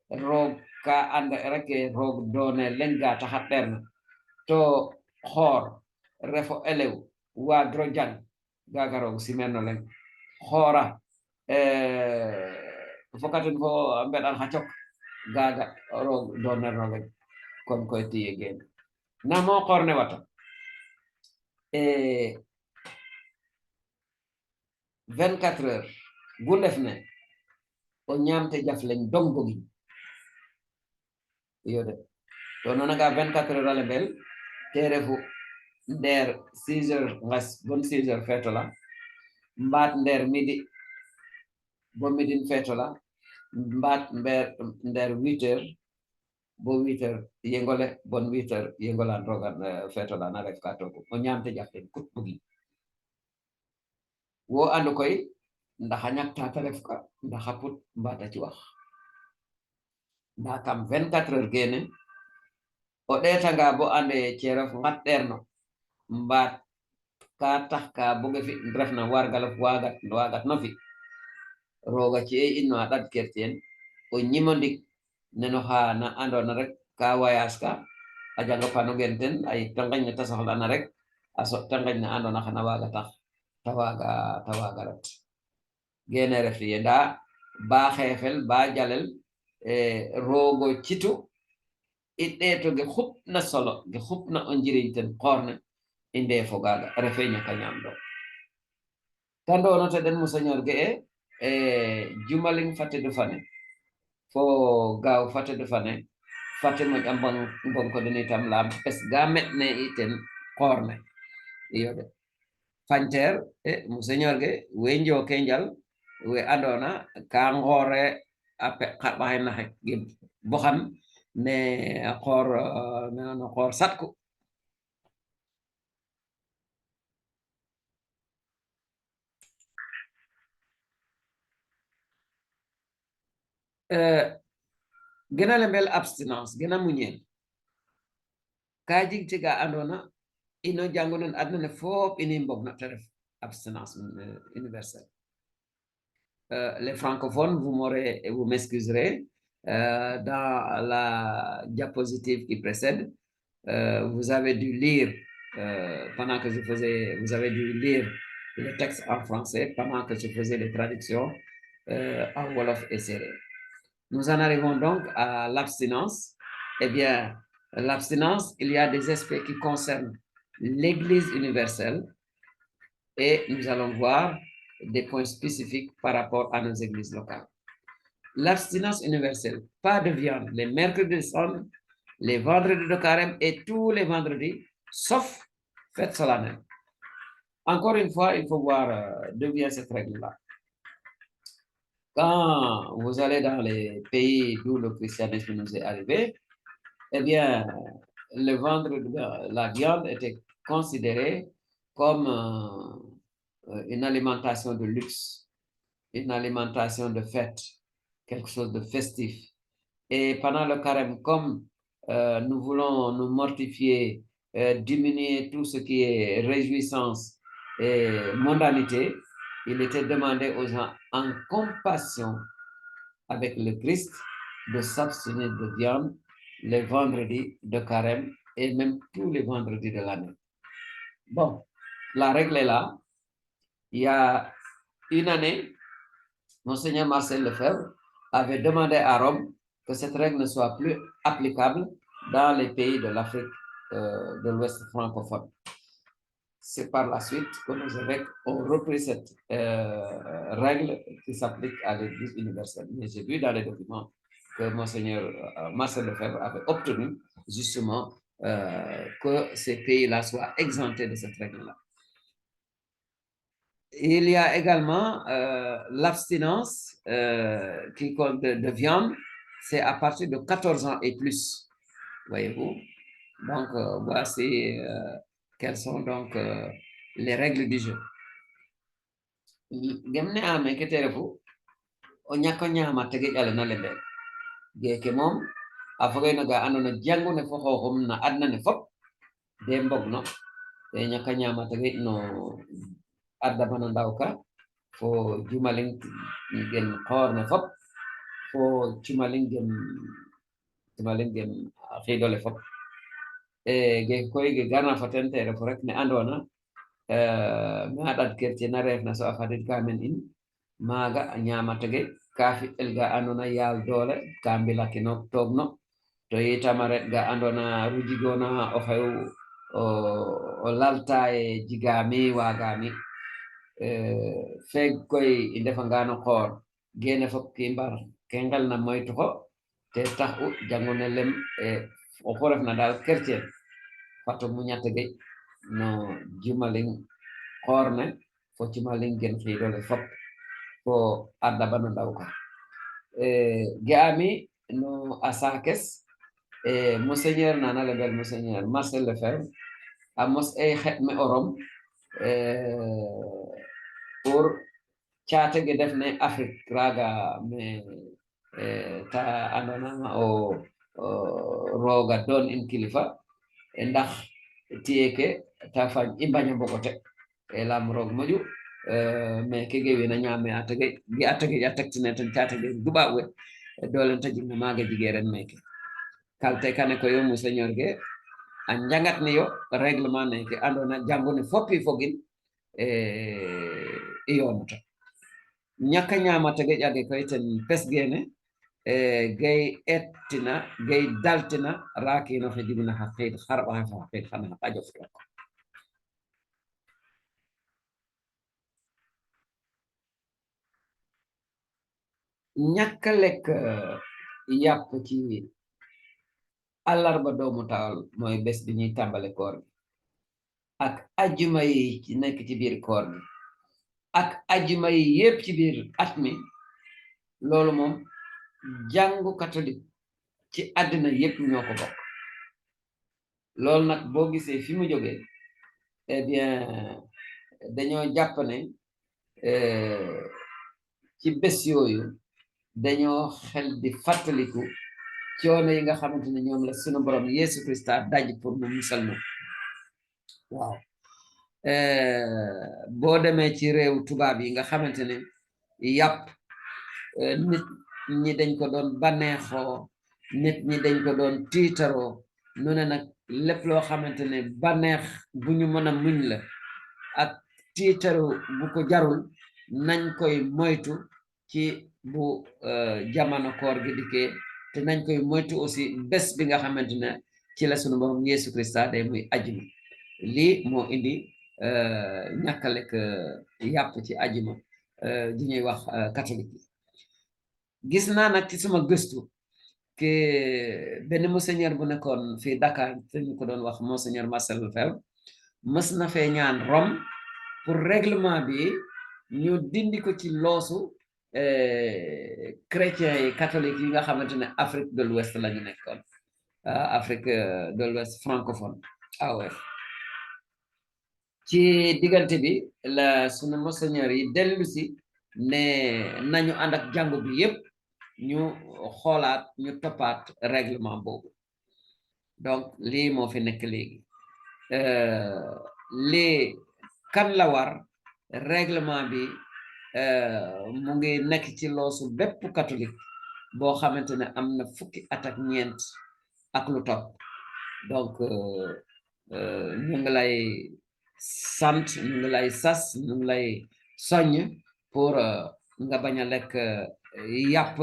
rog ka anda rek rog done lenga ta xaterna to xor refo elew wa drojang gagarog simerno len xora fokaten fo mbeɗan ha cok gaga rog donerno len kon koy tiye gen namo korne wata 24 heures gu defne o ñamte jaf len dong bogi yode to nonaga 24 heures ale bel te refu nder 6 heures ngas bon 6 heures fetola mbaat nder midi bo midin fetola mbaat nder 8 heures bo 8 heures yengole bon 8 heures yengolan rogan fetola na ref ka togo o ñamte jaften kut bugi wo andu koy ndax a ñakta ta ref ka ndax a put mbata ci wax nda kam 24 heures gene o ɗetanga bo ande cerof ngatɗerno mbaat ka tax ka boge fi refna wargalof wagat no fi roga ci e inno a ɗaɗ kertien o ñimo ndik neno xa na andona rek ka wayas ka a janga pano gen ten ay tengeñ ne ta soxlana rek a soɓ tengeñ ne andona xana waga tax ta waga ret gene ref ye nda ba xefel ba jalel rogo citu i ɗeeto ge xupna solo ge xupna o njiriñ ten korne i ndefo gaga refe ñaka ñam do kandono te den museñor ge jumaling fate du fane fo gaaw fate du fane fate mo jambon ko den itam lam pes ga metne iten korne iyo de fanter museñor ge we njoke njal we andona ka ngore ape xarɓa xe naxe ge bo xam ne xor no xor satku gena lembel abstinence gena muñel ka jig tiga andona ino jangonen adna ne fop ini mbog na teref abstinence universelle les francophones vous m'excuserez dans la diapositive qui précède vous avez dû lire pendant que vous avez dû lire le texte en français pendant que je faisais les traductions en Wolof et Sérère. Nous en arrivons donc à l'abstinence. Eh bien, l'abstinence, il y a des aspects qui concernent l'Église universelle et nous allons voir des points spécifiques par rapport à nos églises locales. L'abstinence universelle, pas de viande, les mercredis de Saône, les vendredis de carême et tous les vendredis, sauf fête solennelle. Encore une fois, il faut voir d'où vient cette règle-là. Quand vous allez dans les pays d'où le christianisme nous est arrivé, eh bien, le vendredi, la viande était considérée comme une alimentation de luxe, une alimentation de fête, quelque chose de festif. Et pendant le carême, comme nous voulons nous mortifier, diminuer tout ce qui est réjouissance et mondanité, il était demandé aux gens en compassion avec le Christ de s'abstenir de viande les vendredis de carême et même tous les vendredis de l'année. Bon, la règle est là. Il y a une année, Monseigneur Marcel Lefebvre avait demandé à Rome que cette règle ne soit plus applicable dans les pays de l'Afrique de l'Ouest francophone. C'est par la suite que nos évêques ont repris cette règle qui s'applique à l'Église universelle. Mais j'ai vu dans les documents que Monseigneur Marcel Lefebvre avait obtenu justement que ces pays-là soient exemptés de cette règle-là. Il y a également l'abstinence qui compte de viande, c'est à partir de 14 ans et plus, voyez-vous. Donc, voici quelles sont donc les règles du jeu. Gemne ame keterefu o nyako nyama tege jale na lembe geke mom afogay naga anona jangu ne fo xoxum na adna ne fop de mbog no e nyaka nyama tege no adda bana ndawka fo jumalin gen xor ne fop fo jumalin gen xidole fop e ge koy ge garna faten tere fo rek ne andona mi haɗat kertie na refna so a fadid kamen in maaga ñama tege ka fi'el ga andona yaal doole ka mbilakino togno to yitama ret ga andona rujigona o xew o lalta e jigami wagami feeg koy i ndefangano xoor gene fop ki mbar ke ngelna moytu xo te tax u jangone lem oxu refna dal kertie fato muña tege no jumalin xoorne fo jumalin gen xiidole fop fo adda bana ndawka ge'ami no asakes monseigneur nana lebel monseigneur Marcel Lefebvre a mos e xetme orom pour caate ge defne Afrique raga me ta andona o roga doon in kilifa ndax tiyeke ta fañ i mbaña mbogote lam roog moƴu mais kege wena ñaame atege gi atege ja tektine ten caatege duba we dolen ta jigna maaga jige ren meke kalte kane ko yo monseigneur ge a njangat ne yo règlement neke andona jangone foppi fogin i yonata ñaka ñama tege ƴage koy ten pes gene gay ettina gay daltina rakino xe jigna xa xiid xarɓa xe fa xiid xana xa ƴof tok ñaka lekk yàpp ci àllarba doomu taal mooy bés bi ñuy tàmbale koor gi ak ajjuma yi ci nekk ci biir koor gi ak ajjuma yi yépp ci biir at mi loolu moom jàngu catholique ci àddina yépp ñoo ko bokk loolu nag boo gisee fi mu jógee eh bien dañoo jàpp ne ci bés yooyu dañoo xel di fàttaliku coono yi nga xamante ne ñoom la sunu borom Yesu Christa daj pour mu musal ñu waaw boo demee ci réew tubaab yi nga xamante ne yàpp nit ñi dañ ko doon bànneexoo nit ñi dañ ko doon tiitaroo nu ne nag lépp loo xamante ne bànneex bu ñu mën a muñ la ak tiitaru bu ko jarul nañ koy moytu ci bu jamono koor gi dikkee te nañ koy moytu aussi bés bi nga xamante ne ci la sunu borom Yesu Christa day muy ajjuma lii moo indi ñàkk a lekk yàpp ci ajjuma di ñuy wax catholique yi gis naa nag ci sama gëstu que benn monseigneur bu nekkoon fii Dakar te ñu ko doon wax monseigneur Marcel Lefebvre mës na fee ñaan Rome pour règlement bi ñu dindi ko ci loosu chrétiens yi catholique yi nga xamante ne Afrique de l'Ouest la ñu nekkoon Afrique de l'Ouest francophone ouais ci diggante bi la sunu monseigneur yi dellu si ne nañu ànd ak jàngu bi yépp ñu xoolaat ñu toppaat règlement boobu donc lii moo fi nekk léegi lii kan la war règlement bi mu ngi nekk ci loosu bépp catholique boo xamante ne am na fukki at ak ñeent ak lu topp donc ñu ngi lay sant ñu ngi lay sas ñu ngi lay soññ pour nga bañ a lekk yàpp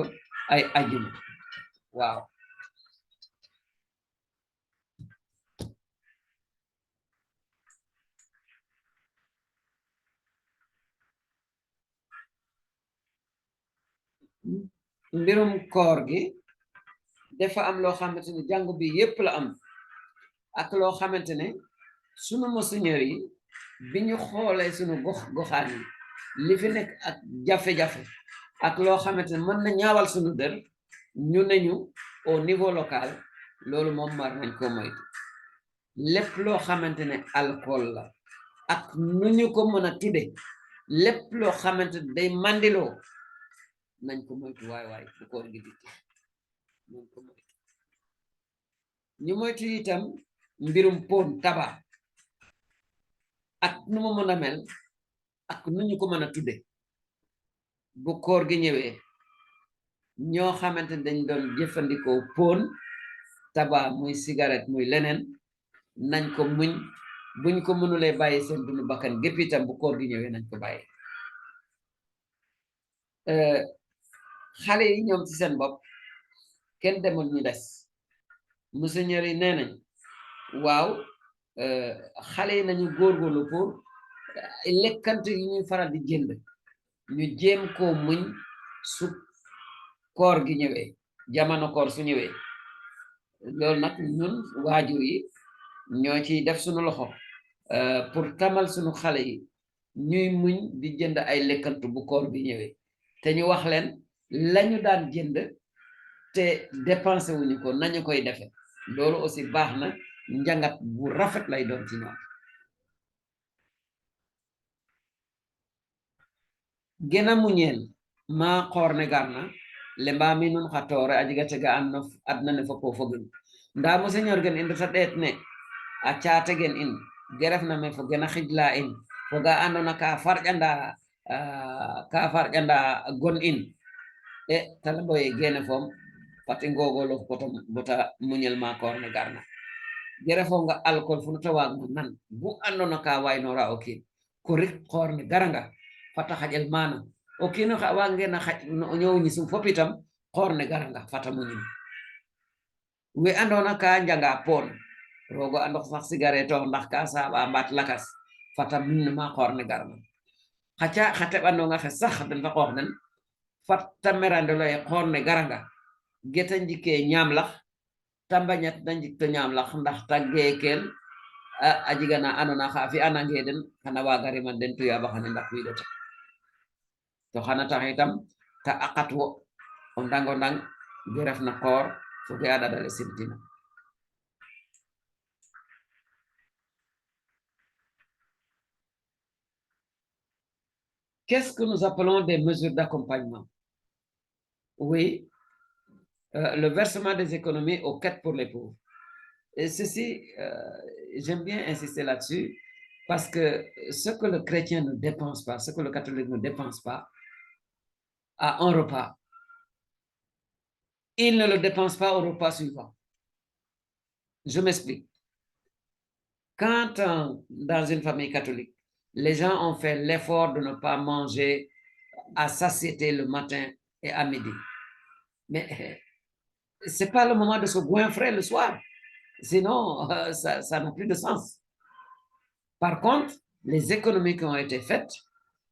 ay ajjuma waaw mbirum koor gi dafa am loo xamante ne jàngu bi yépp la am ak loo xamante ne sunu monseigneur yi bi ñu xoolee sunu goxaan yi li fi nekk ak jafe-jafe ak loo xamante ne mën na ñaawal sunu dër ñu neñu au niveau local loolu moom mar nañ ko moytu lépp loo xamante ne alcool la ak nu ñu ko mën a tudde lépp loo xamante ne day mandiloo nañ ko moytu waay bu koor gi di nañ ko moytu ñu moytu itam mbirum pon taba ak nu mu mën a mel ak nu ñu ko mën a tudde bu koor gi ñëwee ñoo xamante ne dañ doon jëfandikoo pon taba muy cigarette muy leneen nañ ko muñ buñ ko mënulee bàyyi seen dunu bakkan gépp itam bu koor gi ñëwee nañ ko bàyyi xale yi ñoom ci seen bopp kenn demul ñu des monseigneur yi nee nañ waaw xale yi nañu góorgóorlu pour lekkante yi ñuy faral di jënd ñu jéem koo muñ su koor gi ñëwee jamono koor su ñëwee loolu nag ñun waajur yi ñoo ciy def suñu loxo pour tamal suñu xale yi ñuy muñ di jënd ay lekkantu bu koor bi ñëwee te ñu wax leen lañu daan jënd te dépensé wuñu ko nañu koy defe loolu aussi baax na njàngat bu rafet lay doon ci ñoom gena muñeel ma xoorne garna le mbami nun xa toore a jega tega anno adna ne fopo fogin nda monseigneur gen in reta ɗeet ne a caate gen in geref na me fo gena xijla in foga andona ka farƴanda gon in tala boye gene foom fati ngogolof bota muñel ma koorne garna gerefonga alcool fu nuta waag no nan bu andona ka waynora o kiin ko rik koorne garanga fata xaƴel mana o kiino xa wagena xaƴ o ñoow ñisum fop itam koorne garanga fata muñin we andona ka njanga pon rogo andox sax cigarette o ndax ka saaɓa mbaat lakas fata muñ ma koorne garna xa teɓanonga xe sax den fa qoox den fata merandelo ye koorne garanga geta njike ñaam lax ta mbañat na njik to ñaam lax ndax ta geekel a jega na andona xa fi anange den xana waga riman den tuyaaba xane ndax wiidota to xana tax itam ta aqat wo o ndango ndang ge ref na koor fo ge a ɗaɗale simtina qu'est-ce que nous appelons des mesures d'accompagnement? Oui, le versement des économies aux quêtes pour les pauvres. Et ceci, j'aime bien insister là-dessus, parce que ce que le chrétien ne dépense pas, ce que le catholique ne dépense pas à un repas, il ne le dépense pas au repas suivant. Je m'explique. Quand dans une famille catholique, les gens ont fait l'effort de ne pas manger à satiété le matin et à midi, mais c'est pas le moment de se goinfrer le soir. Sinon, ça n'a plus de sens. Par contre, les économies qui ont été faites,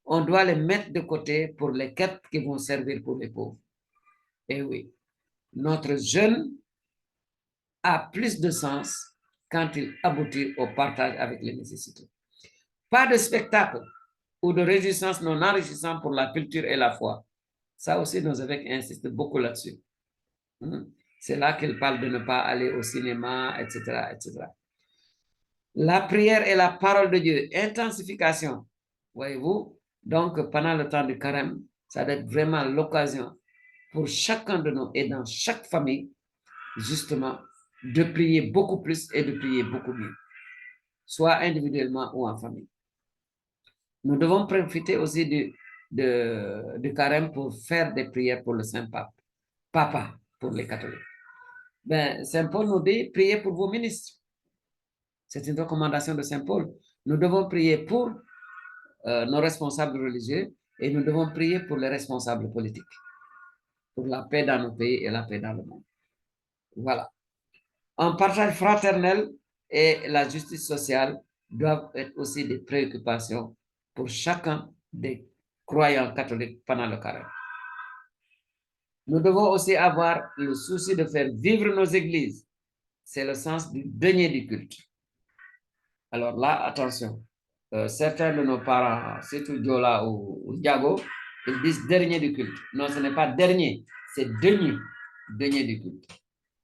on doit les mettre de côté pour les quêtes qui vont servir pour les pauvres. Et oui, notre jeûne a plus de sens quand il aboutit au partage avec les nécessités. Pas de spectacle ou de réjouissance non enrichissant pour la culture et la foi. Ça aussi, nos évêques insistent beaucoup là-dessus. C'est là qu'ils parlent de ne pas aller au cinéma, etc., etc. La prière et la parole de Dieu, intensification, voyez-vous. Donc, pendant le temps du carême, ça doit être vraiment l'occasion pour chacun de nous et dans chaque famille, justement, de prier beaucoup plus et de prier beaucoup mieux, soit individuellement ou en famille. Nous devons profiter aussi du carême pour faire des prières pour le Saint-Pape, Papa pour les catholiques. Ben, Saint Paul nous dit, priez pour vos ministres. C'est une recommandation de Saint Paul. Nous devons prier pour nos responsables religieux et nous devons prier pour les responsables politiques, pour la paix dans nos pays et la paix dans le monde. Voilà. Un partage fraternel et la justice sociale doivent être aussi des préoccupations pour chacun des croyants catholiques pendant le carême. Nous devons aussi avoir le souci de faire vivre nos églises. C'est le sens du denier du culte. Alors là, attention, certains de nos parents, surtout Diola ou Diago, ils disent dernier du culte. Non, ce n'est pas dernier, c'est denier du culte.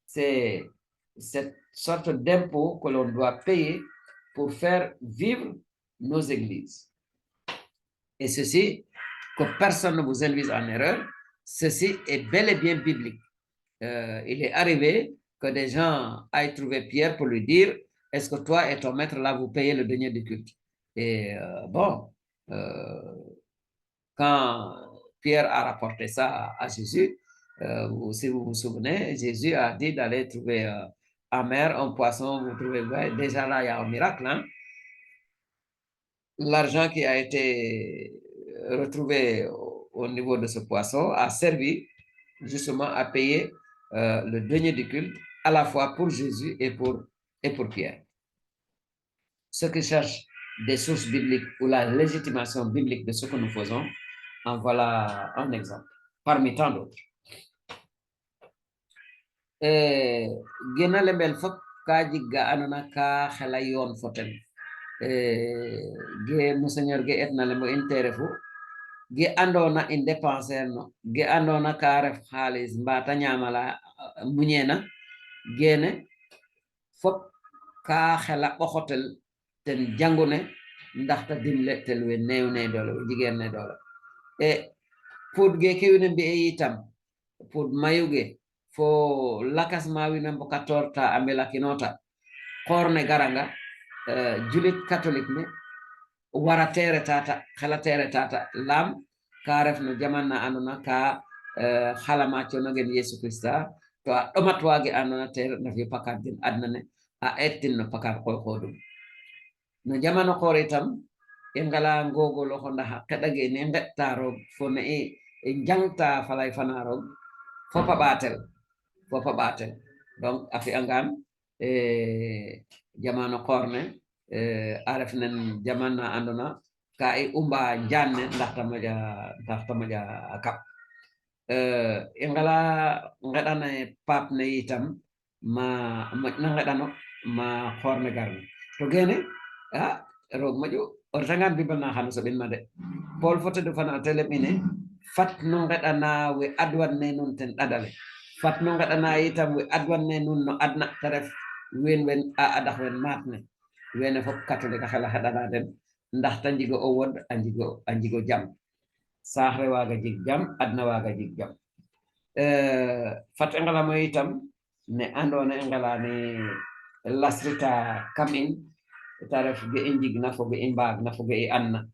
C'est cette sorte d'impôt que l'on doit payer pour faire vivre nos églises. Et ceci, que personne ne vous induise en erreur, ceci est bel et bien biblique. Il est arrivé que des gens aillent trouver Pierre pour lui dire, est-ce que toi et ton maître là, vous payez le denier du culte? Et quand Pierre a rapporté ça à Jésus, si vous vous souvenez, Jésus a dit d'aller trouver en mer un poisson, vous trouvez, déjà là, il y a un miracle. Hein? L'argent qui a été retrouvé au niveau de ce poisson a servi justement à payer le denier du culte, à la fois pour Jésus et pour Pierre. Ceux qui cherchent des sources bibliques ou la légitimation biblique de ce que nous faisons, en voilà un exemple, parmi tant d'autres. Gena lembel fop ka jigga anona ka xela yoon fo ten ge monseigneur ge etna lembo intere fu ge andona in dépenser no ge andona ka ref xaalis mbata ñamala muñena gene fop ka xela ɓoxotel ten jangune ndaxta dimle tel we neew ne doole we jigeen ne doole put ge ke wine mbi'e yitam put mayuge fo lakas ma wine mboka torta a mbelakinota korne garanga julit catholique ne wara tere tata xela tere tata lam ka ref no jaman na andona ka xalama conogen Yesu Christa to a ɗomat wage andona tere na fi pakar din adna ne a ettin no pakar koy kodum no jamano koor itam e ngala ngogo loxo ndax keɗage ne ngetta roog fo ne e jangta falay fana roog fopa ɓatel donc a fi'angan jamano koor ne a ref nen jaman na andona ka i umba njaan ne ndax ta moƴa a kaɓ i ngala ngeɗana paap ne itam ma moƴna ngeɗano ma koor ne garna to gene roog moƴu o retangan bibal na xano soɓin ma de Paul fotede fana tele mine fat no ngeɗana we adwan ne nun ten ɗadale fat no ngeɗana itam we adwan ne nun no adna te ref wen a adax wen maat ne wene fop catholique a xela xeɗana den ndax ta njigo o wod a njigo jam saax le waaga jeg jam adna waaga jeg jam fat i ngelamo itam ne andona i ngela ne lasrita kam in ta ref ge i njigna fo ge i mbaagna fo ge i andna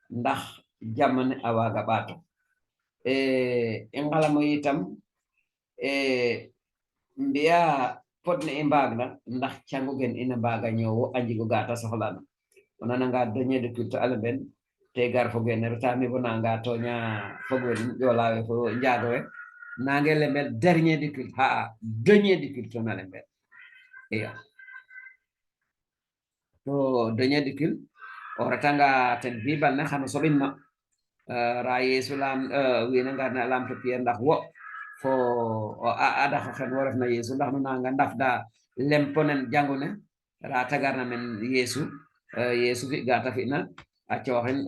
ndax jamane a waaga ɓaato i ngalamo itam mbi'a pod ne i mbaagna ndax cangu gen ina mbaaga ñoowo a njigo ga ta soxlana o nananga denier de culte ale ben te gar fo gene reta mi bo nanga toña fog we ƴolawe fo njaago we nange lembel dernier du culte xa'a denier du culte na lembel iyo to denier du culte o retanga ten bibal ne xano soɓin ma ra Yesu lam wina ngarna lamto Pierre ndax wo fo a adaxo xen wo refna Yesu ndax nu nanga ndafda lemponen jangune ra tagarna men Yesu Yesu fi ga ta fina a cooxin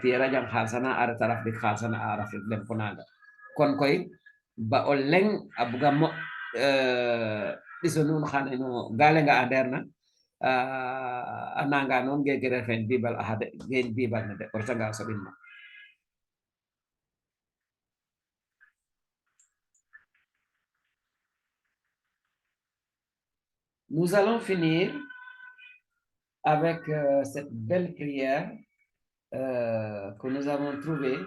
Pierre a jang xalsana a reta raf dik xalsana a rafid lempo naga kon koy ba o leng a buga mo ɓiso nuun xane no galenga anderna a nanga noon gege refen bibal axa de gen bibal ne de o retanga soɓin ma Nous allons finir avec cette belle prière que nous avons trouvée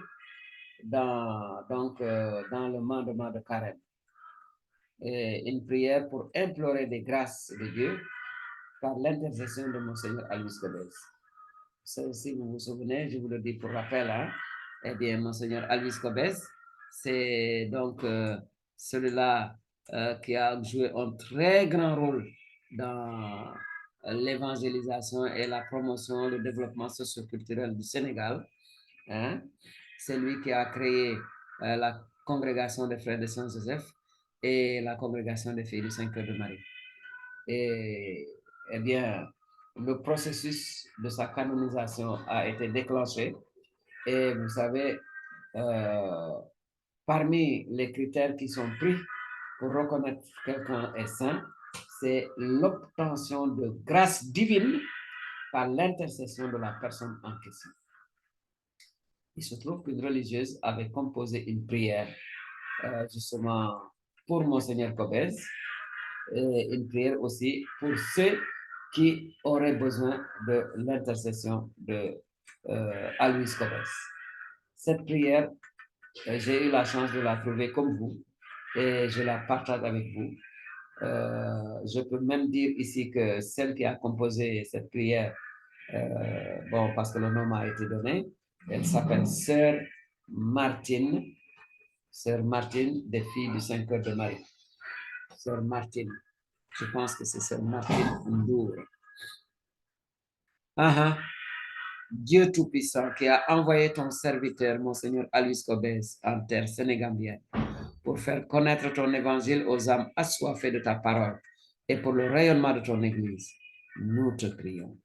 dans le mandement de Carême. Une prière pour implorer des grâces de Dieu par l'intercession de Monseigneur Aloys Gomez. Si vous vous souvenez, je vous le dis pour rappel, hein, eh bien, Monseigneur Aloys Gomez, c'est donc celui-là qui a joué un très grand rôle dans l'évangélisation et la promotion, le développement socio-culturel du Sénégal. Hein? C'est lui qui a créé la congrégation des frères de Saint-Joseph et la congrégation des filles du Saint-Cœur de Marie. Et eh bien, le processus de sa canonisation a été déclenché. Et vous savez, parmi les critères qui sont pris pour reconnaître quelqu'un est saint, c'est l'obtention de grâce divine par l'intercession de la personne en question. Il se trouve qu'une religieuse avait composé une prière justement pour Monseigneur Cobes et une prière aussi pour ceux qui auraient besoin de l'intercession de Alois Cobes. Cette prière, j'ai eu la chance de la trouver comme vous et je la partage avec vous. Je peux même dire ici que celle qui a composé cette prière, bon, parce que le nom a été donné, elle s'appelle Sœur Martine des filles du Saint-Cœur de Marie. Sœur Martine, je pense que c'est Sœur Martine Ndour. Dieu Tout-Puissant qui a envoyé ton serviteur, Monseigneur Alois Cobes, en terre sénégambienne, pour faire connaître ton évangile aux âmes assoiffées de ta parole et pour le rayonnement de ton Église, nous te prions.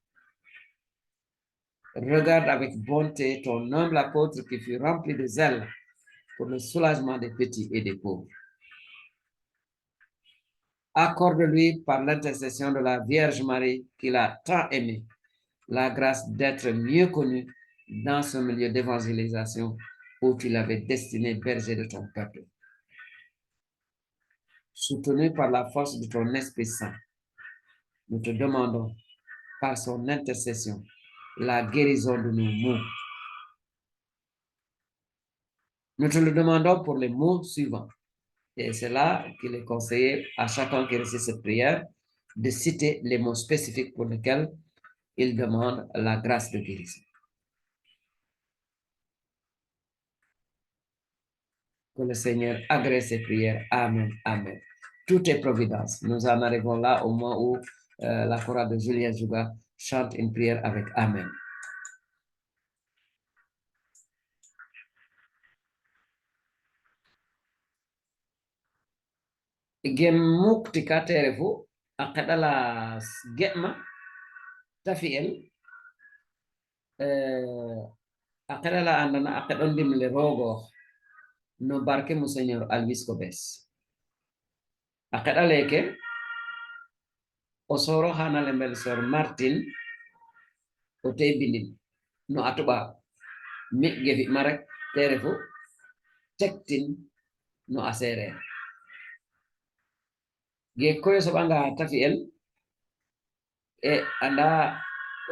Regarde avec bonté ton humble apôtre qui fut rempli de zèle pour le soulagement des petits et des pauvres. Accorde-lui par l'intercession de la Vierge Marie qu'il a tant aimé la grâce d'être mieux connu dans ce milieu d'évangélisation où tu l'avais destiné berger de ton peuple. Soutenu par la force de ton Esprit Saint, nous te demandons par son intercession la guérison de nos maux. Nous te le demandons pour les mots suivants. Et c'est là qu'il est conseillé à chacun qui récite cette prière de citer les mots spécifiques pour lesquels il demande la grâce de guérison. Que le Seigneur agrée ces prières. Amen. Amen. Tout est providence. Nous en arrivons là au moment où la chorale de Julien Juga chante une prière avec Amen. Gem mukti ka terefu akadala getma tafiel akadala andana akadon dimle rogo no barke Monseigneur Alois Cobes akadaleke osoro hana lembel Sœur Martine o bindin no atuba mi gefi marek terefu tektin no asere ge koyo so banga tafiel e anda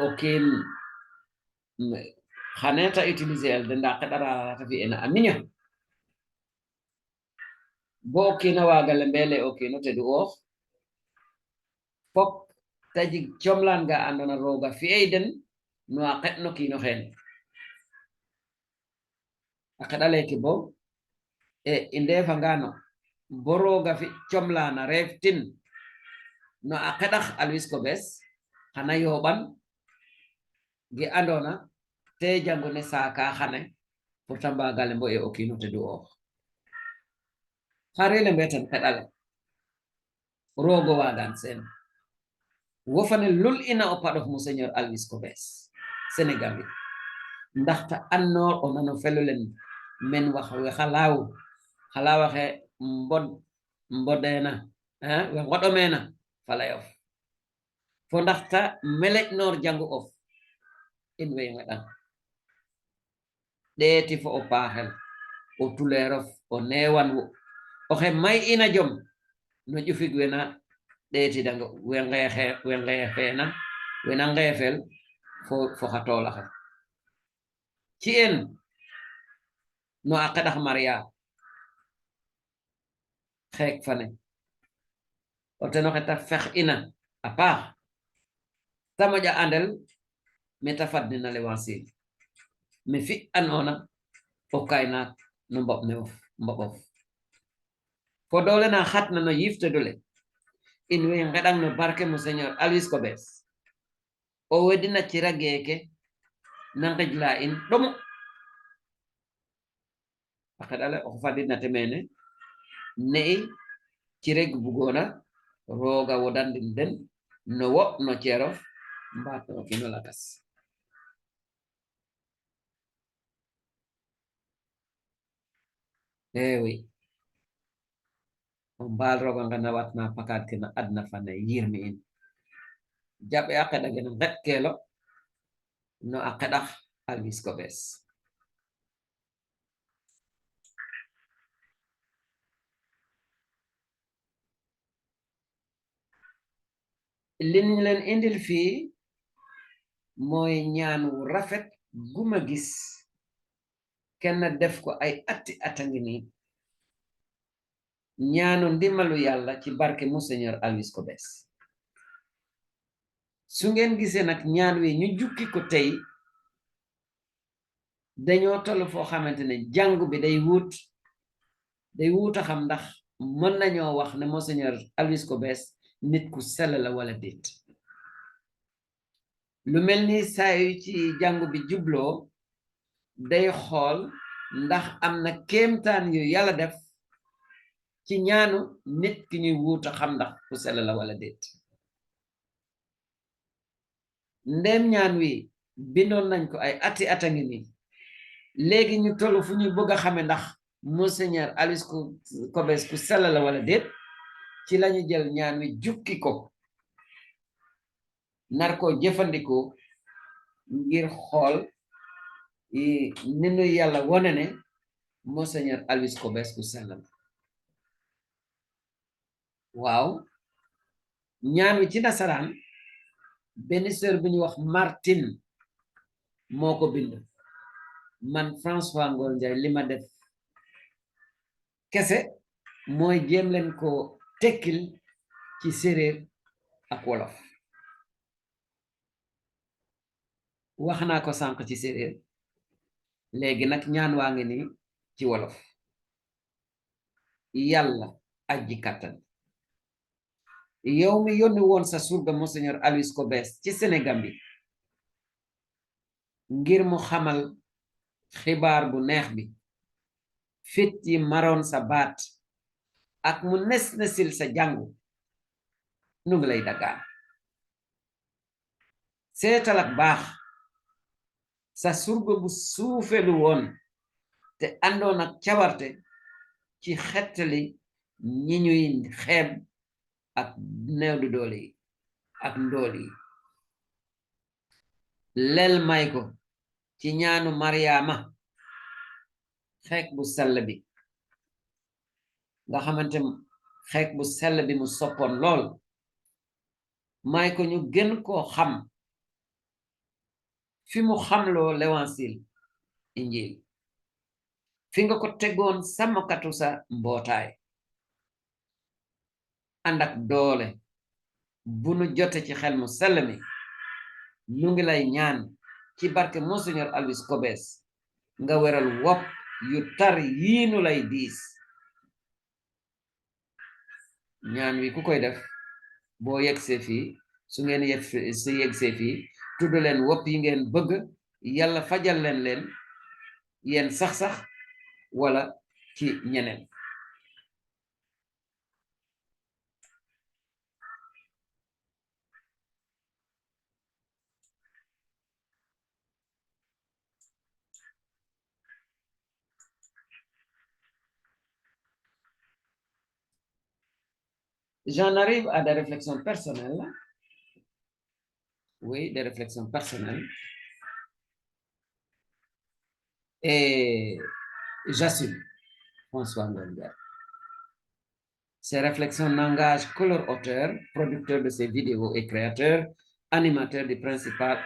okin haneta utiliser el denda kadara tafi en aminya bo kina wagal mbele okino te du o fop taji chomlan ga andona roga fi eden no aketno kino hen akadale ki bo e inde fangano boroga fi chomlana reftin no akadakh Alois Cobes hana yoban gi andona te jangone saka khane pour tamba galembo e okino te du o harele mbeten kadale rogo wagan sen wofane lul ina o padof Monseigneur Alois Cobes Sénégal ndaxta annor o nano felulen men wax we xala waxe mbodena we ngodomena falayof fo ndaxta melek nor jangu of in we ngadan deti fo o paxel o tulerof o newan wo o xe may ina jom no jufig wena deti danga we ngexena wena ngefel fo xatola xe ci en no akadax Maria xek fane o teno xeta fex ina a paax ta moƴa andel meta fadnina l'Évangile me fi anona o kaynak no mboɓof fo dole na xatna no yifte dole in way ngeɗang no barke Monseigneur Alois Cobes o wedina cira geke na ngejla in ɗomu akadala o fadina temene nei cireg bugona roga wodandin den no wo no cero mbato kino lakas oui on bal roga ngana watna pakat kina adna fana yirmi in jabe akada gena kelo no akada Elvis Cobes liñ leen indil fii mooy ñaan wu rafet guma gis kenn def ko ay atti atangi ni ñaanu ndimbalu yàlla ci barke Monseigneur Elvis Cobes su ngeen gisee nag ñaan wi ñu jukki ko tey dañoo toll foo xamante ne jàng bi day wuuta xam ndax mën nañoo wax ne Monseigneur Elvis Cobes nit ku sell la wala déet lu mel ni saa yu ci jàngu bi jubloo day xool ndax am na kéemtaan yu yàlla def ci ñaanu nit ki ñuy wuuta xam ndax ku sell la wala déet ndem ñaan wi bindoon nañ ko ay ati atangi ni léegi ñu toll fu ñuy bëgg a xame ndax Monseigneur Elvis Cobes ku sell la wala déet ci lañu jël ñaan wi jukki ko nar ko jëfandikoo ngir xool ni nu yàlla wone ne Monseigneur Elvis Cobes ku sell la waaw ñaan wi ci nasaraan benn sœur bu ñu wax Martine moo ko bind man François Ngor Ndiaye li ma def kese mooy jéem leen ko tekkil ci séeréer ak wolof wax naa ko sànq ci séeréer léegi nag ñaan waa ngi ni ci wolof yàlla aji kàttan yow mi yónni woon sa surga Monseigneur Elvis Cobes ci Sénégal bi ngir mu xamal xibaar bu neex bi fit yi maroon sa baat ak mu nes nesil sa jàngu nu ngi lay dagaan seetal ak baax sa surga bu suufelu woon te àndoon ak cawarte ci xettali ñi ñuy xeeb ak néew du doole yi ak ndool yi lel may ko ci ñaanu Mariama xeek bu sell bi nga xamante xeek bu sell bi mu soppoon lool may ko ñu gën koo xam fi mu xamloo l'évangile injil fi nga ko tegoon sàmmkatu sa mbootaay ànd ak doole bu nu jote ci xel mu sell mi ñu ngi lay ñaan ci barke Monseigneur Elvis Cobes nga weral wopp yu tar yiinu lay diis ñaan wi ku koy def boo yegsee fii su ngeen yegsee fii tudd leen wopp yi ngeen bëgg yàlla fajal leen yéen sax wala ci ñeneen j'en arrive à des réflexions personnelles. Oui, des réflexions personnelles. Et j'assume, François Ngor. Ces réflexions n'engagent que leur auteur, producteur de ces vidéos et créateur animateur principal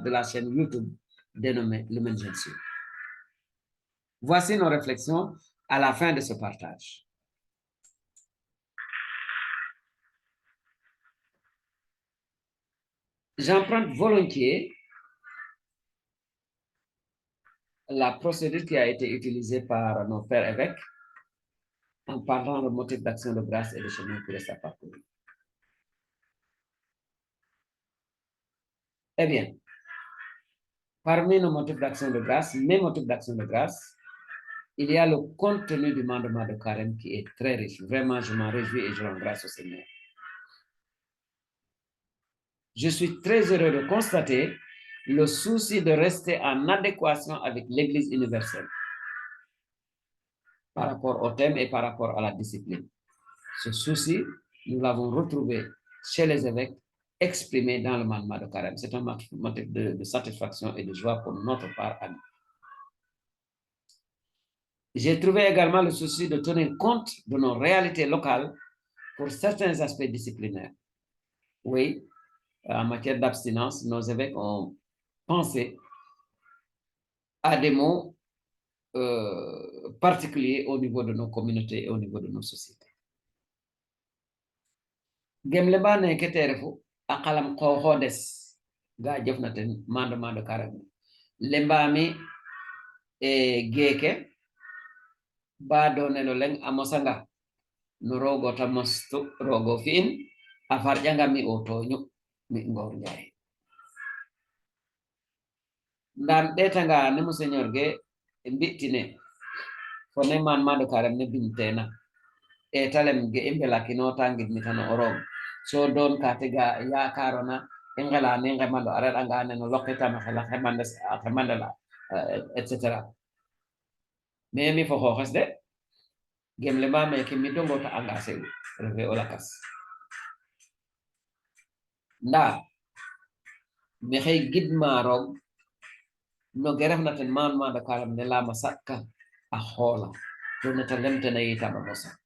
de la chaîne YouTube dénommée Lumen Gentium. Voici nos réflexions à la fin de ce partage. J'emprunte volontiers la procédure qui a été utilisée par nos pères évêques en parlant de motif d'action de grâce et de chemin qui reste à parcourir. Eh bien, Parmi nos motifs d'action de grâce, mes motifs d'action de grâce, il y a le contenu du mandement de carême qui est très riche. Vraiment, je m'en réjouis et je rends grâce au Seigneur. Je suis très heureux de constater le souci de rester en adéquation avec l'Église universelle par rapport au thème et par rapport à la discipline. Ce souci, nous l'avons retrouvé chez les évêques, exprimé dans le mandement de carême. C'est un motif de satisfaction et de joie pour notre part à nous. J'ai trouvé également le souci de tenir compte de nos réalités locales pour certains aspects disciplinaires. Oui, en matière d'abstinence, nos évêques ont pensé à des mots particuliers au niveau de nos communautés et au niveau de nos sociétés. Gemle ba ne keterefu akalam ko des ga jefnaten mandement de carême lembami e geke ba donelo leng amosanga no rogo tamosto rogo fin afar janga mi otonyo mi ngor nyaay ndam detanga ne mo seigneur ge mbitine fo ne mandement de carême ne bintena e talem ge imbela kino tangit mi tan orog so don katega ya karona engala ne ngamando ara anga ne no loketa ma khala khamanda la etc. mais mi fo xoxes de gemle ma me ke mi dongo ta engagé wu refe o lakas nda mi xey gidma rog no geref na ten man de karam ne la masaka a xola to ne ta lemtena yitama mosa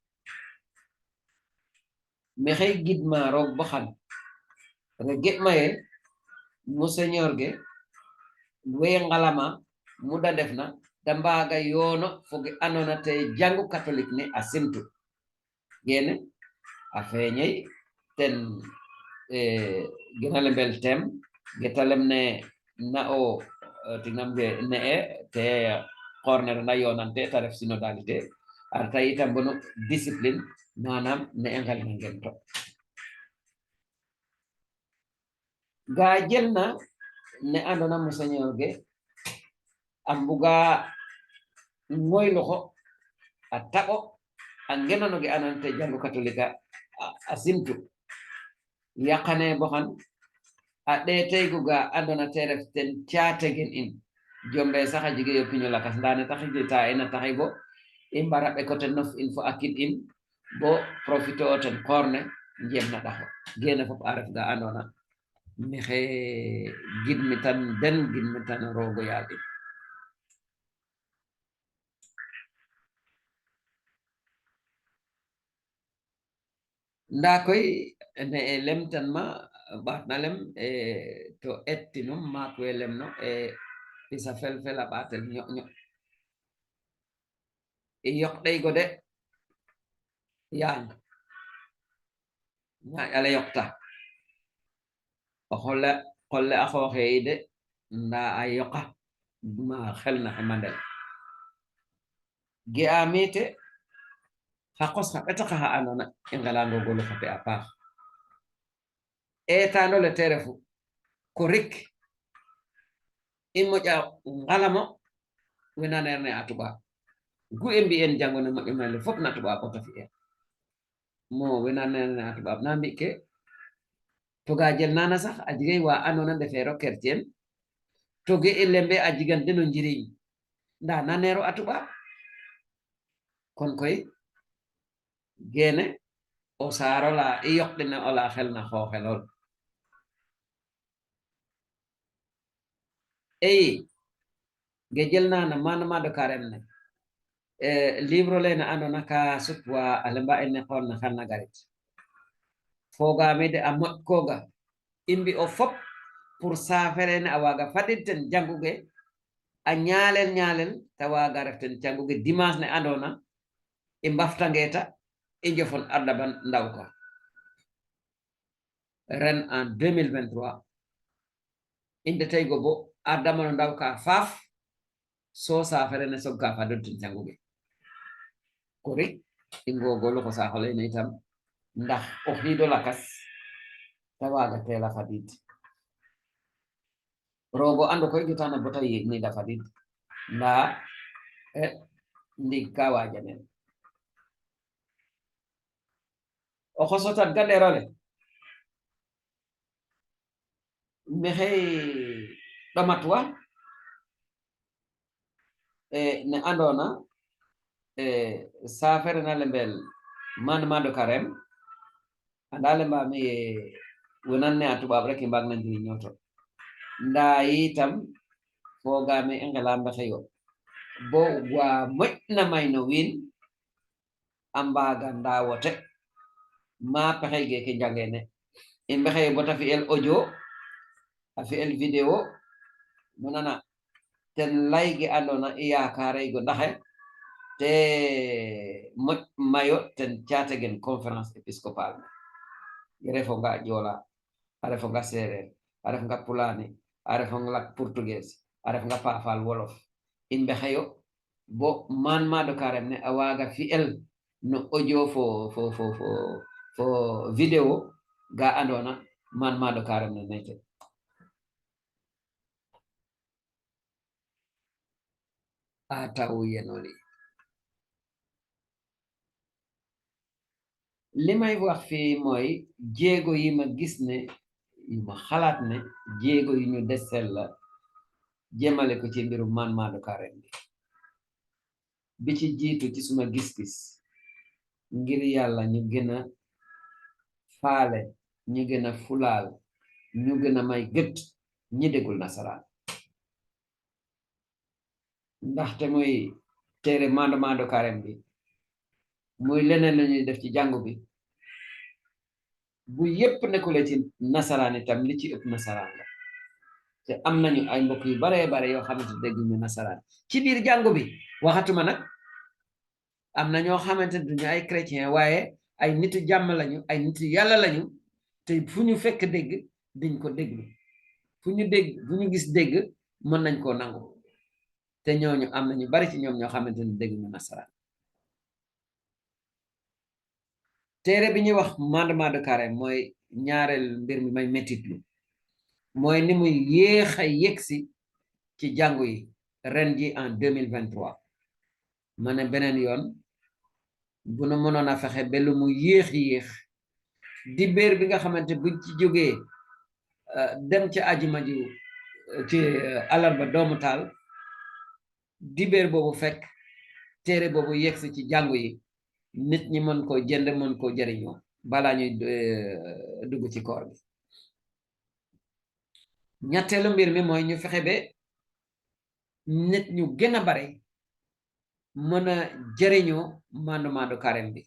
mi xey gidma rog bo xam re get maye mo seigneur ge we ngalama muda defna dambaga yono fogi anona te jangu catholique ne asimtu gene a feñey ten ginale bel tem getalem ne na o tinam ge ne te corner na yonante ta ref synodalité arta itam bono discipline manam ne engal na ngem to ga jelna ne andona monseigneur ge ambuga ngoy loxo a taɓo a ngenono ge anante jangu catholique a simtu yakane boxan a ɗeteygu ga andona te ref ten caategen in jombe saxa jige yo piño lakas ndane taxi ta ena taxi bo i mbara ɓekote nof in fo a kid in bo profite o ten korne njem na ɗaxo gene fop a ref ga andona mixe gidmi tan den gidmi tan rogo yaɗin nda koy ne e lemtan ma ɓatna lem to ettinum maak we lemno pisa fel a ɓatel ñoƴ i yoqɗeygo de yaan ñaƴale yoqta o qolle a xooxe de nda a yoqa ma xelna xemandel ge a mete xa qos xa ɓetaxa xa andona i ngelangogolu xote a paax etanole te refu ko rik i moƴa ngalamo wena neer ne a tuɓa gu i mbi'en jangone moƴomale fop na tuɓa bota fi'e mo wena neer ne a tuɓa na mbi ke to ga jel nana sax a jigay wa andona ndefero chrétien to ge i lembe a jigan deno njiriñ nda nanero a tuɓa kon koy gene o sarola i yoqɗine ola xelna xooxelol eyi ge jel nana mandement de carême ne livre lene andona ka sutwa a lemba ene xorna xana garit fogame de a moƴ koga i mbi o fop pour saferene a waga fadid ten janguge a ñalel ta waga ref ten janguge dimanche ne andona i mbaftangeta i njofon ardaban ndaw ka ren en 2023 i ndeteygo bo ardamano ndaw ka faaf so saferene sog ka fadod ten janguge kori i ngogolu ko saxolene itam ndax o xiido lakas ta waga tela fadid rogo ando koy jutana bota ni dafa dit nda ndi kawaja nen o xosotat gaderole mexey ɗomatwa ne andona safere na lembel mandement de carême anda lembami wonan ne a tubaab rek i mbaag na njiriñoto nda yitam fogame i ngela mbexeyo bo wa moƴna may no wiin a mbaaga ndawote ma pexey geke njangene i mbexey bota fi'el audio a fi'el vidéo nu nana ten layge andona i yakareygo ndaxe te moƴ mayo ten categen conférence épiscopale ne refonga Joola a refonga Seereer a refanga Pulaane a refanga lak portugais a refanga Paafal wolof i mbexeyo bo mandement de carême ne a waaga fi'el no audio fo vidéo ga andona mandement de carême ne neke a taw yenoli li may wax fii mooy jéego yi ma gis ne yu ma xalaat ne jéego yi ñu desel la jëmale ko ci mbiru mandement de carême bi ci jiitu ci suma gis-gis ngir yàlla ñu gën a faale ñu gën a fulaal ñu gën a may gët ñi déggul nasaraan ndaxte muy téere mandement de carême bi muy leneen la ñuy def ci jàngu bi bu yépp nekkule ci nasaraan itam li ci ëpp nasaraan la te am nañu ay mbokk yu baree bare yoo xamante dégguñu nasaraan ci biir jàngu bi waxatuma nag am na ñoo xamante duñu ay chrétien waaye ay nitu jàmm lañu ay nitu yàlla lañu te fu ñu fekk dégg diñ ko déglu fu ñu gis dégg mën nañ koo nangu te ñooñu am nañu bari ci ñoom ñoo xamante ne dégguñu nasaraan téere bi ñuy wax mandement de carême mooy ñaareel mbir mi may mettitlu mooy ni muy yéex a yegsi ci jàngu yi ren ji en 2023 ma ne beneen yoon bu nu mënoon a fexe ba lu mu yéex di béer bi nga xamante buñ ci jógee dem ci ajuma ji ci alarba doomu taal di béer boobu fekk téere boobu yegsi ci jàngu yi nit ñi mën ko jënd mën ko jëriñoo balaa ñuy dugg ci koor bi ñetteelu mbir mi mooy ñu fexe ba nit ñu gën a bare mën a jëriñoo mandement de carême bi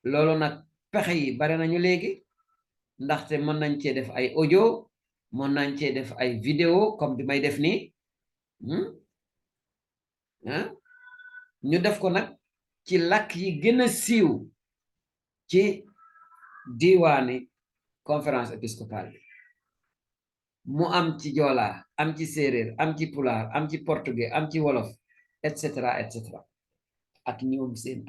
loolu nag pexe yi bare nañu léegi ndaxte mën nañ cee def ay audio mën nañ cee def ay vidéo comme bi may def nii ñu def ko nag ci làkk yi gën a siiw ci diwaani conférence épiscopale bi mu am ci Joola am ci séeréer am ci pulaar am ci portugais am ci wolof et cetera ak ñoom seen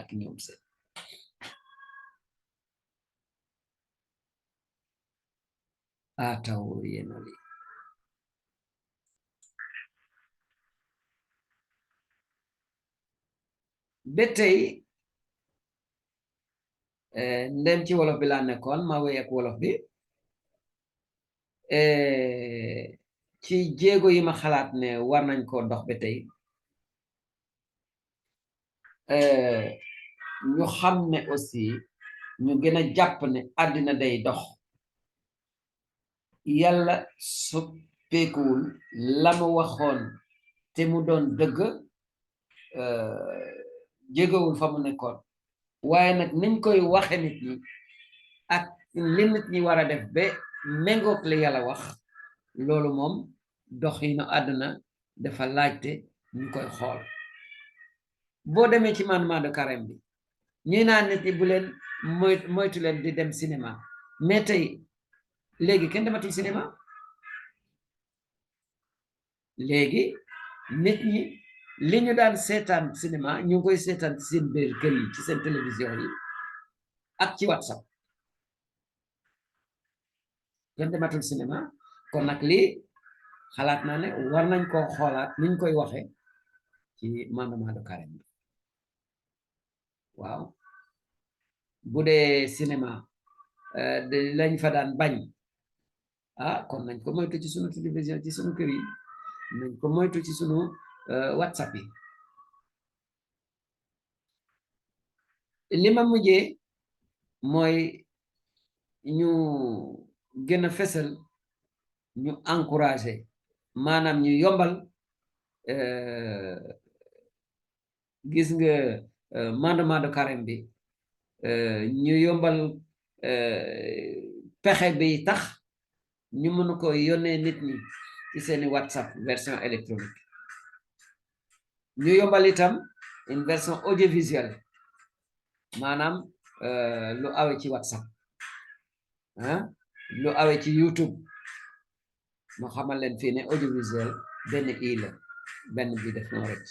ataw yenoli ba tey ndem ci wolof bi laa nekkoon ma wéy ak wolof bi ci jéego yi ma xalaat ne war nañ ko dox ba tey ñu xam ne aussi ñu gën a jàpp ne àddina day dox yàlla soppeekuwul la mu waxoon te mu doon dëgg jégewul fa mu nekkoon waaye nag niñ koy waxe nit ñi ak li nit ñi war a def ba méngoog li yàlla wax loolu moom doxinu àdduna dafa laajte ñu koy xool boo demee ci mandement de carême bi ñuy naan nit ñi bu leen moytu leen di dem cinéma mais tey léegi kenn dematul cinéma léegi nit ñi li ñu daan seetaan cinéma ñu ngi koy seetaan ci seen biir kër yi ci seen télévision yi ak ci WhatsApp kenn dematul cinéma kon nag lii xalaat naa ne war nañ koo xoolaat niñ koy waxe ci mandement de carême bi waaw bu dee cinéma de lañ fa daan bañ kon nañ ko moytu ci sunu télévision ci sunu kër yi nañ ko moytu ci sunu WhatsApp yi li ma mujjee mooy ñu gën a fesal ñu encouragé maanaam ñu yombal gis nga mandement de carême bi ñu yombal pexe bi tax ñu mën ko yónnee nit ñi ci seeni WhatsApp version électronique ñu yombal itam une version audiovisuelle maanaam lu awe ci WhatsApp lu awe ci YouTube ma xamal leen fii ne audiovisuel benn i la benn bi def noo rek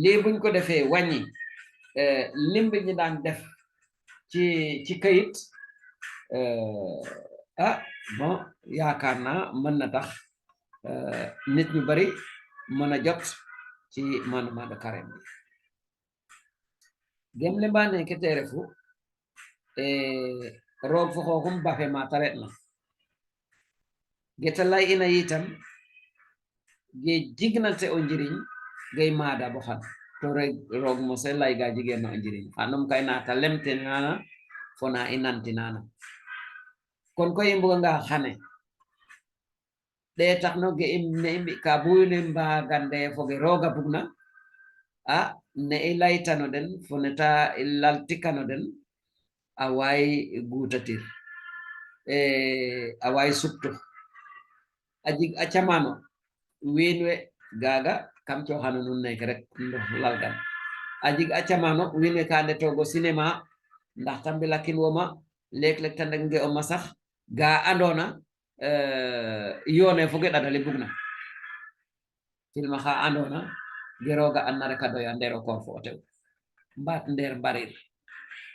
lii buñ ko defee wàññi lim bi ñu daan def ci kayit bon yaakaar naa mën na tax nit ñu bari mën a jot ci mandement de carême bi gemle mbane kete refu roog fo xooxum bafe ma taret na geta lay ina yitam ge jignante o njiriñ gay maada bo xan to rek roog mose lay ga jigeen na o njiriñ xanum kay naata lemte nana fona i nanti nana kon koy i mbuga nga xane de tax no ge im ne i mbi ka buyune mbagande foge rooga bugna ne i laytano den fo neta i laltikano den a waay guutatir a waay suptu a jig a camano wiin we gaga kam coxano nun neke rek ndo lalgan a jig a camano wiin we ka ndetogo cinéma ndax ta mbilakin woma leeg-leeg ta ndeg nge oma sax ga andona yoone foge ɗadale bugna filma xa andona geroga an na rek a doya ndero koor fo o tew mbaat ndeer mbarir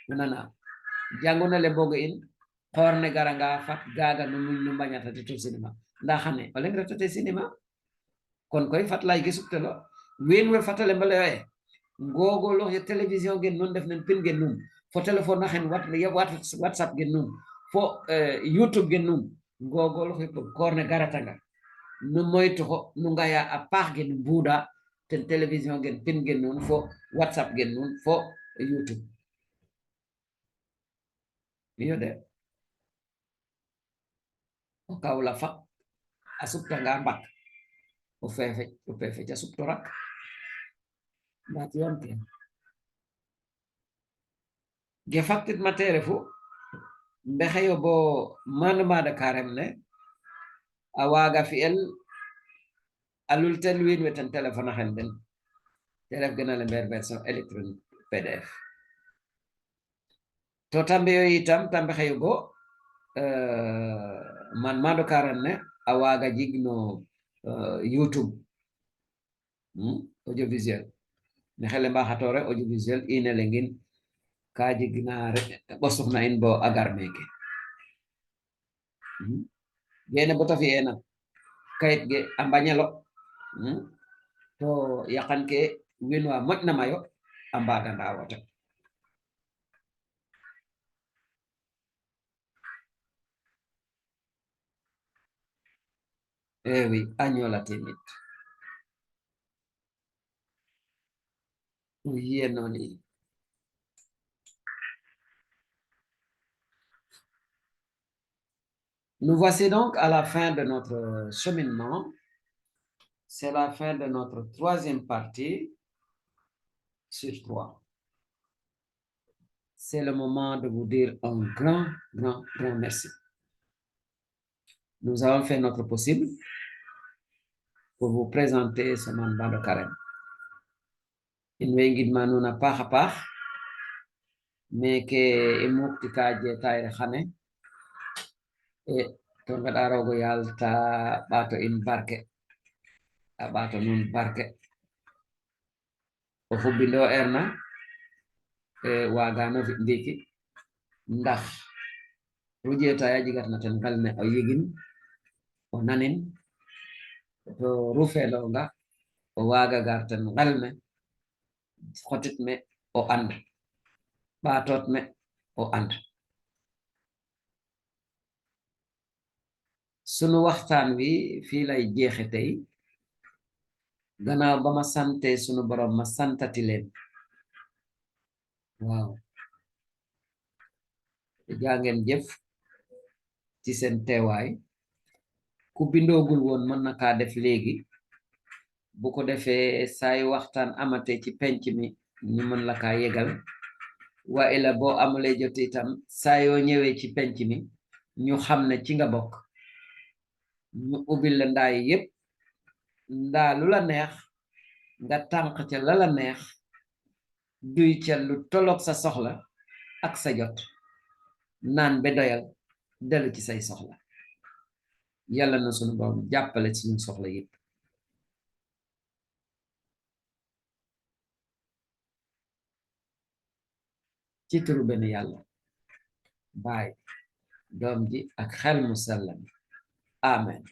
nana janguna le boga in xoor ne garanga fat gaga no muñ no mbañata te to cinéma nda xane o leng retate cinéma kon koy fat lay gisuptelo wiin we fatale mbale ngogolo ye télévision gen nun def nen pin gen nun fo téléphone na xen WhatsApp gen nun fo YouTube gen nun ngogolo xe koor ne garatanga nu moytu xo nu ngaya a paax gen mbuuda ten télévision gen pin gen nun fo WhatsApp gen nun fo YouTube iyo de o kawla fa a suptanga mbak o fefe ca suptorak mbat yoon ten ge faktit mate refu mbexeyo bo mandement de carême ne a waaga fi'el a lultel wiin we ten téléphone a xen den te ref gena le mber version électronique PDF to ta mbiyo itam ta mbexeyo bo mandement de carême ne a waaga jig no YouTube audiovisuel ne xele mbaxatore audiovisuel ine lengin ka jigna ɓosufna in bo a gar meke gene bota fi'ena kayit ge a mbañelo to yaqan ke wiin wa moƴna mayo a mbaga ndawota oui a ñola timit yenoni nous voici donc à la fin de notre cheminement. C'est la fin de notre troisième partie sur 3. C'est le moment de vous dire un grand merci. Nous avons fait notre possible pour vous présenter ce mandement de carême. In wengid manuna paxa pax meke i mukti ka jetayre xane to ngaɗa rogo yal ta ɓato in barke a ɓato nun barke o hubbinde o erna wagano fi ndiki ndax rujeta ya jigatna ten ngal ne o yegin o nanin to rufelonga o waga gartan ngalme xotit me o and ɓatot me o and sunu waxtaan wi fii lay jeexe tey gannaaw ba ma sante sunu borom ma santati leen waaw jaa ngeen jëf ci seen teewaay ku bindoogul woon mën na kaa def léegi bu ko defee saay waxtaan amate ci penc mi ñu mën la kaa yegal waa ila boo amulee jot itam saa yoo ñëwee ci penc mi ñu xam ne ci nga bokk ñu ubbil la ndaay yépp ndaa lu la neex nga tànq ca la la neex duy ca lu tolloog sa soxla ak sa jot naan be doyal dellu ci say soxla yàlla na sunu borom jàppale suñu soxla yépp ci turu benn yàlla baay doom ji ak xel mu sellam amen